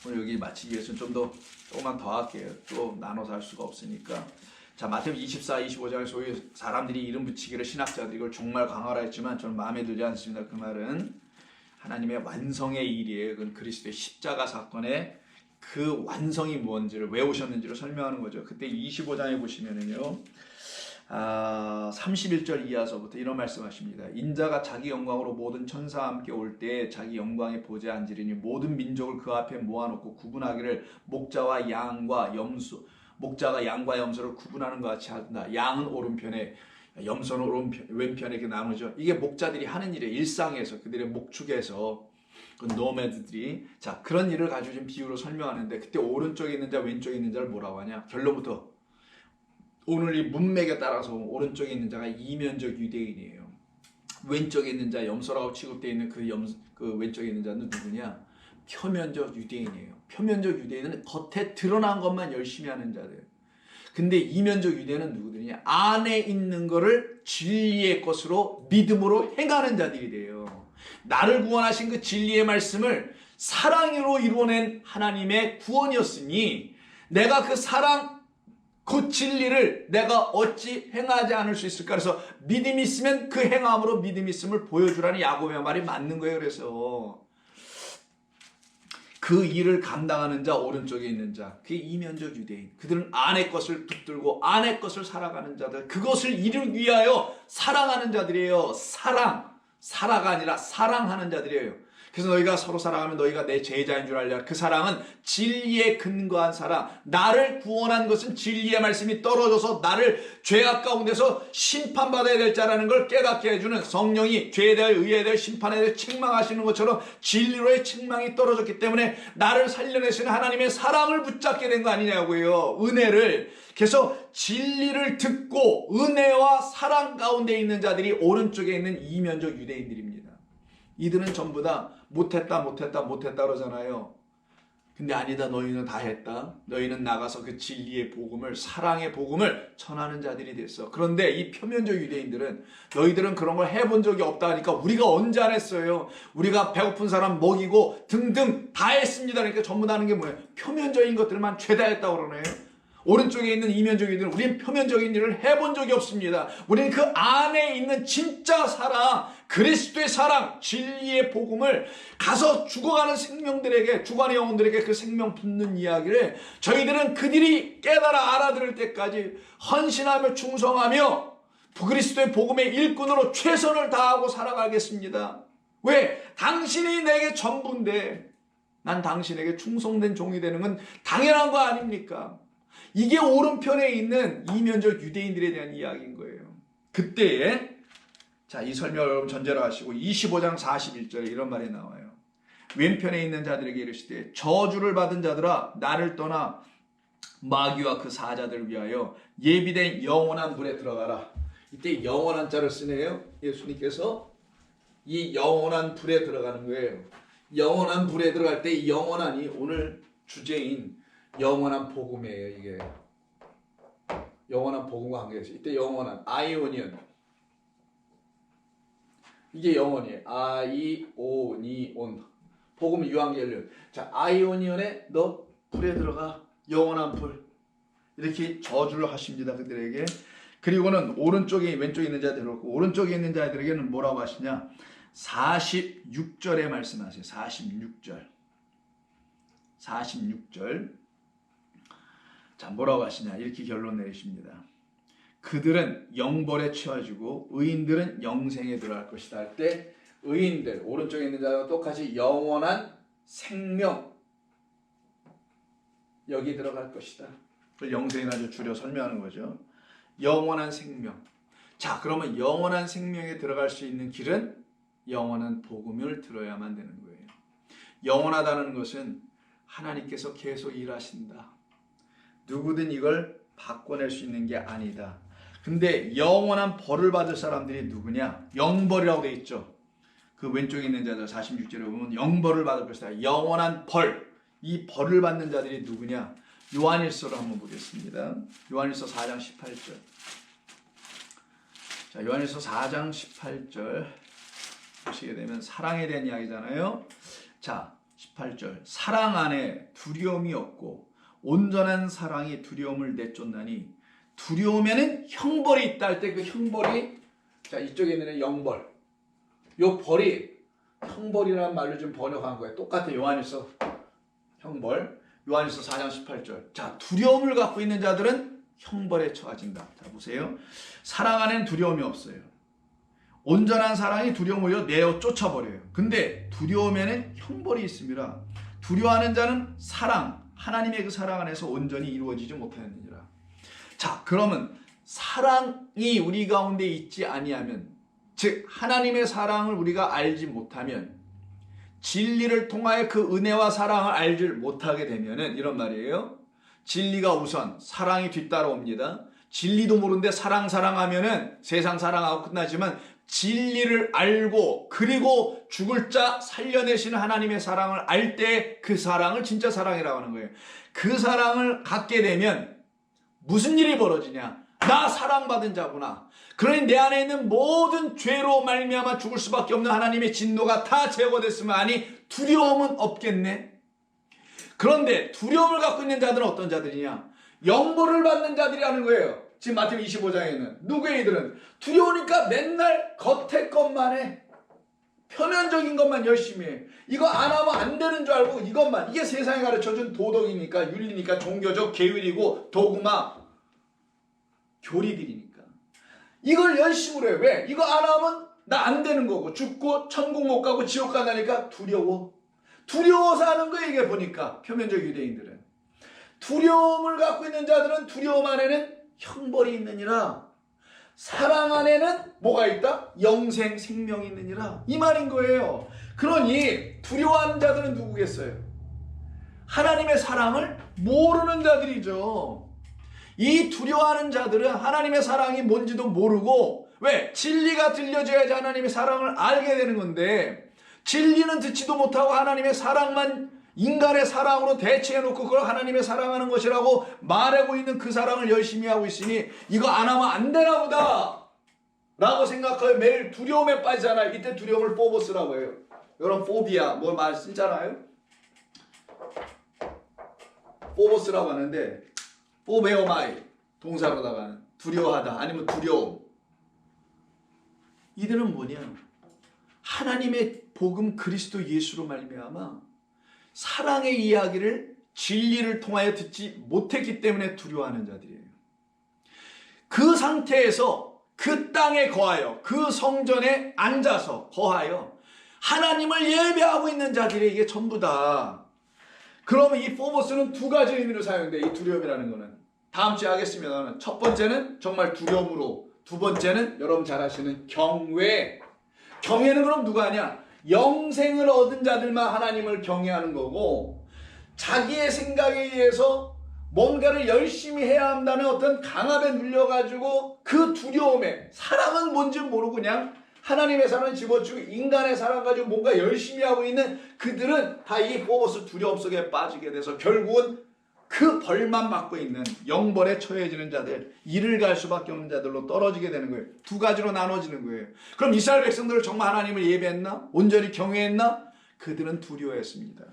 오늘 여기 마치기 위해서는 조금만 더 할게요. 또 나눠서 할 수가 없으니까. 자, 마태복음 24, 25장에 소위 사람들이 이름 붙이기를 신학자들이 이걸 종말 강화라 했지만 저는 마음에 들지 않습니다. 그 말은 하나님의 완성의 일이에요. 그건 그리스도의 십자가 사건의 그 완성이 뭔지를 왜 오셨는지를 설명하는 거죠. 그때 25장에 보시면은요, 31절 이하서부터 이런 말씀하십니다. 인자가 자기 영광으로 모든 천사와 함께 올 때 자기 영광의 보좌에 앉으리니 모든 민족을 그 앞에 모아놓고 구분하기를 목자가 양과 염소를 구분하는 것 같이 한다. 양은 오른편에 염소는 왼편에 이렇게 나누죠. 이게 목자들이 하는 일이에요. 일상에서 그들의 목축에서 그 노매드들이 자 그런 일을 가지고 지금 비유로 설명하는데 그때 오른쪽에 있는 자 왼쪽에 있는 자를 뭐라고 하냐. 결론부터 오늘 이 문맥에 따라서 오른쪽에 있는 자가 이면적 유대인이에요. 왼쪽에 있는 자 염소라고 취급되어 있는 그 왼쪽에 있는 자는 누구냐. 표면적 유대인이에요. 표면적 유대인은 겉에 드러난 것만 열심히 하는 자들. 근데 이면적 유대인은 누구들이냐? 안에 있는 거를 진리의 것으로 믿음으로 행하는 자들이 돼요. 나를 구원하신 그 진리의 말씀을 사랑으로 이루어낸 하나님의 구원이었으니 내가 그 사랑 그 진리를 내가 어찌 행하지 않을 수 있을까? 그래서 믿음이 있으면 그 행함으로 믿음이 있음을 보여주라는 야고보의 말이 맞는 거예요. 그래서 그 일을 감당하는 자 오른쪽에 있는 자 그게 이면적 유대인. 그들은 안의 것을 붙들고 안의 것을 살아가는 자들. 그것을 이루기 위하여 사랑하는 자들이에요. 사라가 아니라 사랑하는 자들이에요. 그래서 너희가 서로 사랑하면 너희가 내 제자인 줄 알랴. 그 사랑은 진리에 근거한 사랑. 나를 구원한 것은 진리의 말씀이 떨어져서 나를 죄악 가운데서 심판받아야 될 자라는 걸 깨닫게 해주는 성령이 죄에 대해 의에 대해 심판에 대해 책망하시는 것처럼 진리로의 책망이 떨어졌기 때문에 나를 살려내시는 하나님의 사랑을 붙잡게 된 거 아니냐고요. 은혜를. 그래서 진리를 듣고 은혜와 사랑 가운데 있는 자들이 오른쪽에 있는 이면적 유대인들입니다. 이들은 전부 다 못했다 그러잖아요. 근데 아니다. 너희는 다 했다. 너희는 나가서 그 진리의 복음을 사랑의 복음을 전하는 자들이 됐어. 그런데 이 표면적 유대인들은 너희들은 그런 걸 해본 적이 없다 하니까 우리가 언제 안 했어요. 우리가 배고픈 사람 먹이고 등등 다 했습니다. 그러니까 전부 다 하는 게 뭐예요. 표면적인 것들만 죄다 했다고 그러네요. 오른쪽에 있는 이면적인들은 우리는 표면적인 일을 해본 적이 없습니다. 우리는 그 안에 있는 진짜 사랑, 그리스도의 사랑, 진리의 복음을 가서 죽어가는 생명들에게, 죽어가는 영혼들에게 그 생명 붙는 이야기를 저희들은 그들이 깨달아 알아들을 때까지 헌신하며 충성하며 그리스도의 복음의 일꾼으로 최선을 다하고 살아가겠습니다. 왜? 당신이 내게 전부인데 난 당신에게 충성된 종이 되는 건 당연한 거 아닙니까? 이게 오른편에 있는 이면적 유대인들에 대한 이야기인 거예요. 그때에 자, 이 설명을 여러분 전제로 하시고 25장 41절에 이런 말이 나와요. 왼편에 있는 자들에게 이르시되 저주를 받은 자들아 나를 떠나 마귀와 그 사자들을 위하여 예비된 영원한 불에 들어가라. 이때 영원한 자를 쓰네요. 예수님께서 이 영원한 불에 들어가는 거예요. 영원한 불에 들어갈 때 이 영원한이 오늘 주제인 영원한 복음이에요. 이게 영원한 복음과 관계해서 이때 영원한 아이오니언 이게 영원이에요. 아이오니온 복음 유한겔리온. 자, 아이오니언에 너 불에 들어가. 영원한 불. 이렇게 저주를 하십니다. 그들에게. 그리고는 오른쪽에 왼쪽에 있는 자들 그렇고 오른쪽에 있는 자들에게는 뭐라고 하시냐? 46절에 말씀하세요. 46절. 자, 뭐라고 하시냐? 이렇게 결론 내리십니다. 그들은 영벌에 처해지고 의인들은 영생에 들어갈 것이다 할 때 의인들 오른쪽에 있는 자와 똑같이 영원한 생명 여기 들어갈 것이다. 영생을 아주 줄여 설명하는 거죠. 영원한 생명. 자, 그러면 영원한 생명에 들어갈 수 있는 길은 영원한 복음을 들어야만 되는 거예요. 영원하다는 것은 하나님께서 계속 일하신다. 누구든 이걸 바꿔낼 수 있는 게 아니다. 근데 영원한 벌을 받을 사람들이 누구냐? 영벌이라고 되어 있죠. 그 왼쪽에 있는 자들 46절에 보면 영벌을 받을 것이다. 영원한 벌. 이 벌을 받는 자들이 누구냐? 요한일서를 한번 보겠습니다. 요한일서 4장 18절. 자, 요한일서 4장 18절 보시게 되면 사랑에 대한 이야기잖아요. 자, 18절. 사랑 안에 두려움이 없고 온전한 사랑이 두려움을 내쫓나니 두려우면은 형벌이 있다 할 때 그 형벌이 자, 이쪽에 있는 영벌. 요 벌이 형벌이라는 말로 좀 번역한 거예요. 똑같아. 요한일서 형벌. 요한일서 4장 18절. 자, 두려움을 갖고 있는 자들은 형벌에 처해진다. 자, 보세요. 사랑 안에는 두려움이 없어요. 온전한 사랑이 두려움을 내어 쫓아버려요. 근데 두려움에는 형벌이 있습니다. 두려워하는 자는 사랑, 하나님의 그 사랑 안에서 온전히 이루어지지 못하느니라. 자, 그러면 사랑이 우리 가운데 있지 아니하면, 즉 하나님의 사랑을 우리가 알지 못하면, 진리를 통하여 그 은혜와 사랑을 알지 못하게 되면은 이런 말이에요. 진리가 우선, 사랑이 뒤따라옵니다. 진리도 모르는데 사랑하면은 세상 사랑하고 끝나지만 진리를 알고 그리고 죽을 자 살려내시는 하나님의 사랑을 알 때 그 사랑을 진짜 사랑이라고 하는 거예요. 그 사랑을 갖게 되면 무슨 일이 벌어지냐? 나 사랑받은 자구나. 그러니 내 안에 있는 모든 죄로 말미암아 죽을 수밖에 없는 하나님의 진노가 다 제거됐으면 아니 두려움은 없겠네. 그런데 두려움을 갖고 있는 자들은 어떤 자들이냐? 영벌을 받는 자들이라는 거예요. 지금 마태복음 25장에는 누구의 이들은 두려우니까 맨날 겉에 것만 해. 표면적인 것만 열심히 해. 이거 안 하면 안 되는 줄 알고 이것만. 이게 세상에 가르쳐준 도덕이니까 윤리니까 종교적 계율이고 도구마 교리들이니까. 이걸 열심으로 해. 왜? 이거 안 하면 나 안 되는 거고 죽고 천국 못 가고 지옥 간다니까 두려워. 두려워서 하는 거예요. 이게 보니까 표면적 유대인들은. 두려움을 갖고 있는 자들은 두려움 안에는 형벌이 있느니라. 사랑 안에는 뭐가 있다? 영생, 생명이 있느니라. 이 말인 거예요. 그러니 두려워하는 자들은 누구겠어요? 하나님의 사랑을 모르는 자들이죠. 이 두려워하는 자들은 하나님의 사랑이 뭔지도 모르고, 왜? 진리가 들려줘야지 하나님의 사랑을 알게 되는 건데 진리는 듣지도 못하고 하나님의 사랑만 인간의 사랑으로 대체해놓고 그걸 하나님의 사랑하는 것이라고 말하고 있는 그 사랑을 열심히 하고 있으니 이거 안 하면 안 되나 보다 라고 생각하여 매일 두려움에 빠지잖아요. 이때 두려움을 포보스라고 해요. 여러분 포비아 뭐 말 쓰잖아요. 포보스라고 하는데 포베오마이 동사로다가 두려워하다 아니면 두려움. 이들은 뭐냐? 하나님의 복음 그리스도 예수로 말미암아 사랑의 이야기를 진리를 통하여 듣지 못했기 때문에 두려워하는 자들이에요. 그 상태에서 그 땅에 거하여 그 성전에 앉아서 거하여 하나님을 예배하고 있는 자들이 이게 전부다. 그러면 이 포보스는 두 가지 의미로 사용돼. 이 두려움이라는 거는 다음 주에 하겠습니다. 첫 번째는 정말 두려움으로, 두 번째는 여러분 잘 아시는 경외. 경외는 그럼 누가 하냐? 영생을 얻은 자들만 하나님을 경외하는 거고, 자기의 생각에 의해서 뭔가를 열심히 해야 한다는 어떤 강압에 눌려가지고 그 두려움에, 사랑은 뭔지 모르고 그냥 하나님의 사랑을 집어주고 인간의 사랑 가지고 뭔가 열심히 하고 있는 그들은 다 이 포보스 두려움 속에 빠지게 돼서 결국은 그 벌만 받고 있는 영벌에 처해지는 자들, 이를 갈 수밖에 없는 자들로 떨어지게 되는 거예요. 두 가지로 나눠지는 거예요. 그럼 이스라엘 백성들은 정말 하나님을 예배했나? 온전히 경외했나? 그들은 두려워했습니다.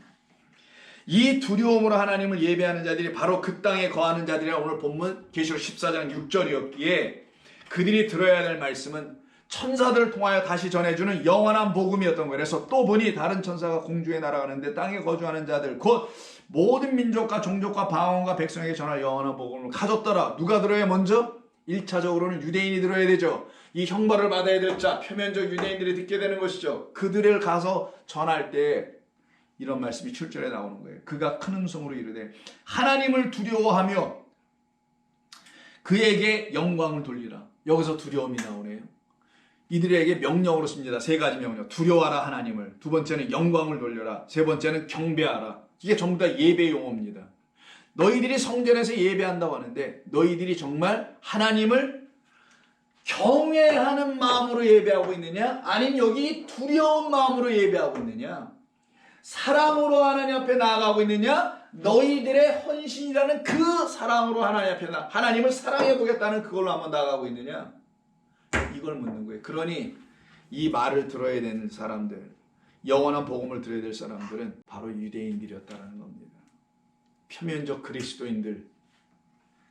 이 두려움으로 하나님을 예배하는 자들이 바로 그 땅에 거하는 자들이라 오늘 본문 계시록 14장 6절이었기에 그들이 들어야 될 말씀은 천사들을 통하여 다시 전해주는 영원한 복음이었던 거예요. 그래서 또 보니 다른 천사가 공중에 날아가는데 땅에 거주하는 자들 곧 모든 민족과 종족과 방언과 백성에게 전할 영원한 복음을 가졌더라. 누가 들어야 먼저? 1차적으로는 유대인이 들어야 되죠. 이 형벌을 받아야 될 자, 표면적 유대인들이 듣게 되는 것이죠. 그들을 가서 전할 때 이런 말씀이 7절에 나오는 거예요. 그가 큰 음성으로 이르되 하나님을 두려워하며 그에게 영광을 돌리라. 여기서 두려움이 나오네요. 이들에게 명령으로 씁니다. 세 가지 명령. 두려워하라 하나님을. 두 번째는 영광을 돌려라. 세 번째는 경배하라. 이게 전부 다 예배 용어입니다. 너희들이 성전에서 예배한다고 하는데 너희들이 정말 하나님을 경외하는 마음으로 예배하고 있느냐? 아니면 여기 두려운 마음으로 예배하고 있느냐? 사랑으로 하나님 앞에 나아가고 있느냐? 너희들의 헌신이라는 그 사랑으로 하나님 앞에 하나님을 사랑해 보겠다는 그걸로 한번 나아가고 있느냐? 이걸 묻는 거예요. 그러니 이 말을 들어야 되는 사람들, 영원한 복음을 들어야 될 사람들은 바로 유대인들이었다는 겁니다. 표면적 그리스도인들,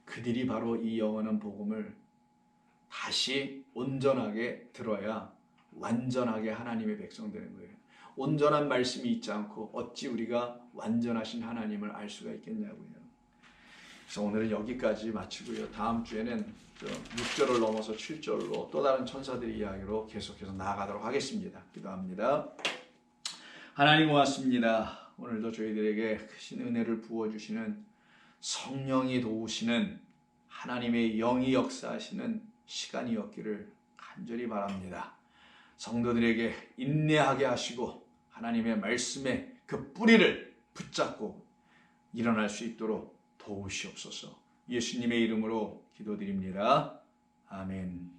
그들이 바로 이 영원한 복음을 다시 온전하게 들어야 완전하게 하나님의 백성 되는 거예요. 온전한 말씀이 있지 않고 어찌 우리가 완전하신 하나님을 알 수가 있겠냐고요. 그래서 오늘은 여기까지 마치고요. 다음 주에는 6절을 넘어서 7절로 또 다른 천사들의 이야기로 계속해서 나아가도록 하겠습니다. 기도합니다. 하나님 고맙습니다. 오늘도 저희들에게 크신 은혜를 부어주시는 성령이 도우시는 하나님의 영이 역사하시는 시간이었기를 간절히 바랍니다. 성도들에게 인내하게 하시고 하나님의 말씀에 그 뿌리를 붙잡고 일어날 수 있도록 도우시옵소서. 예수님의 이름으로 기도드립니다. 아멘.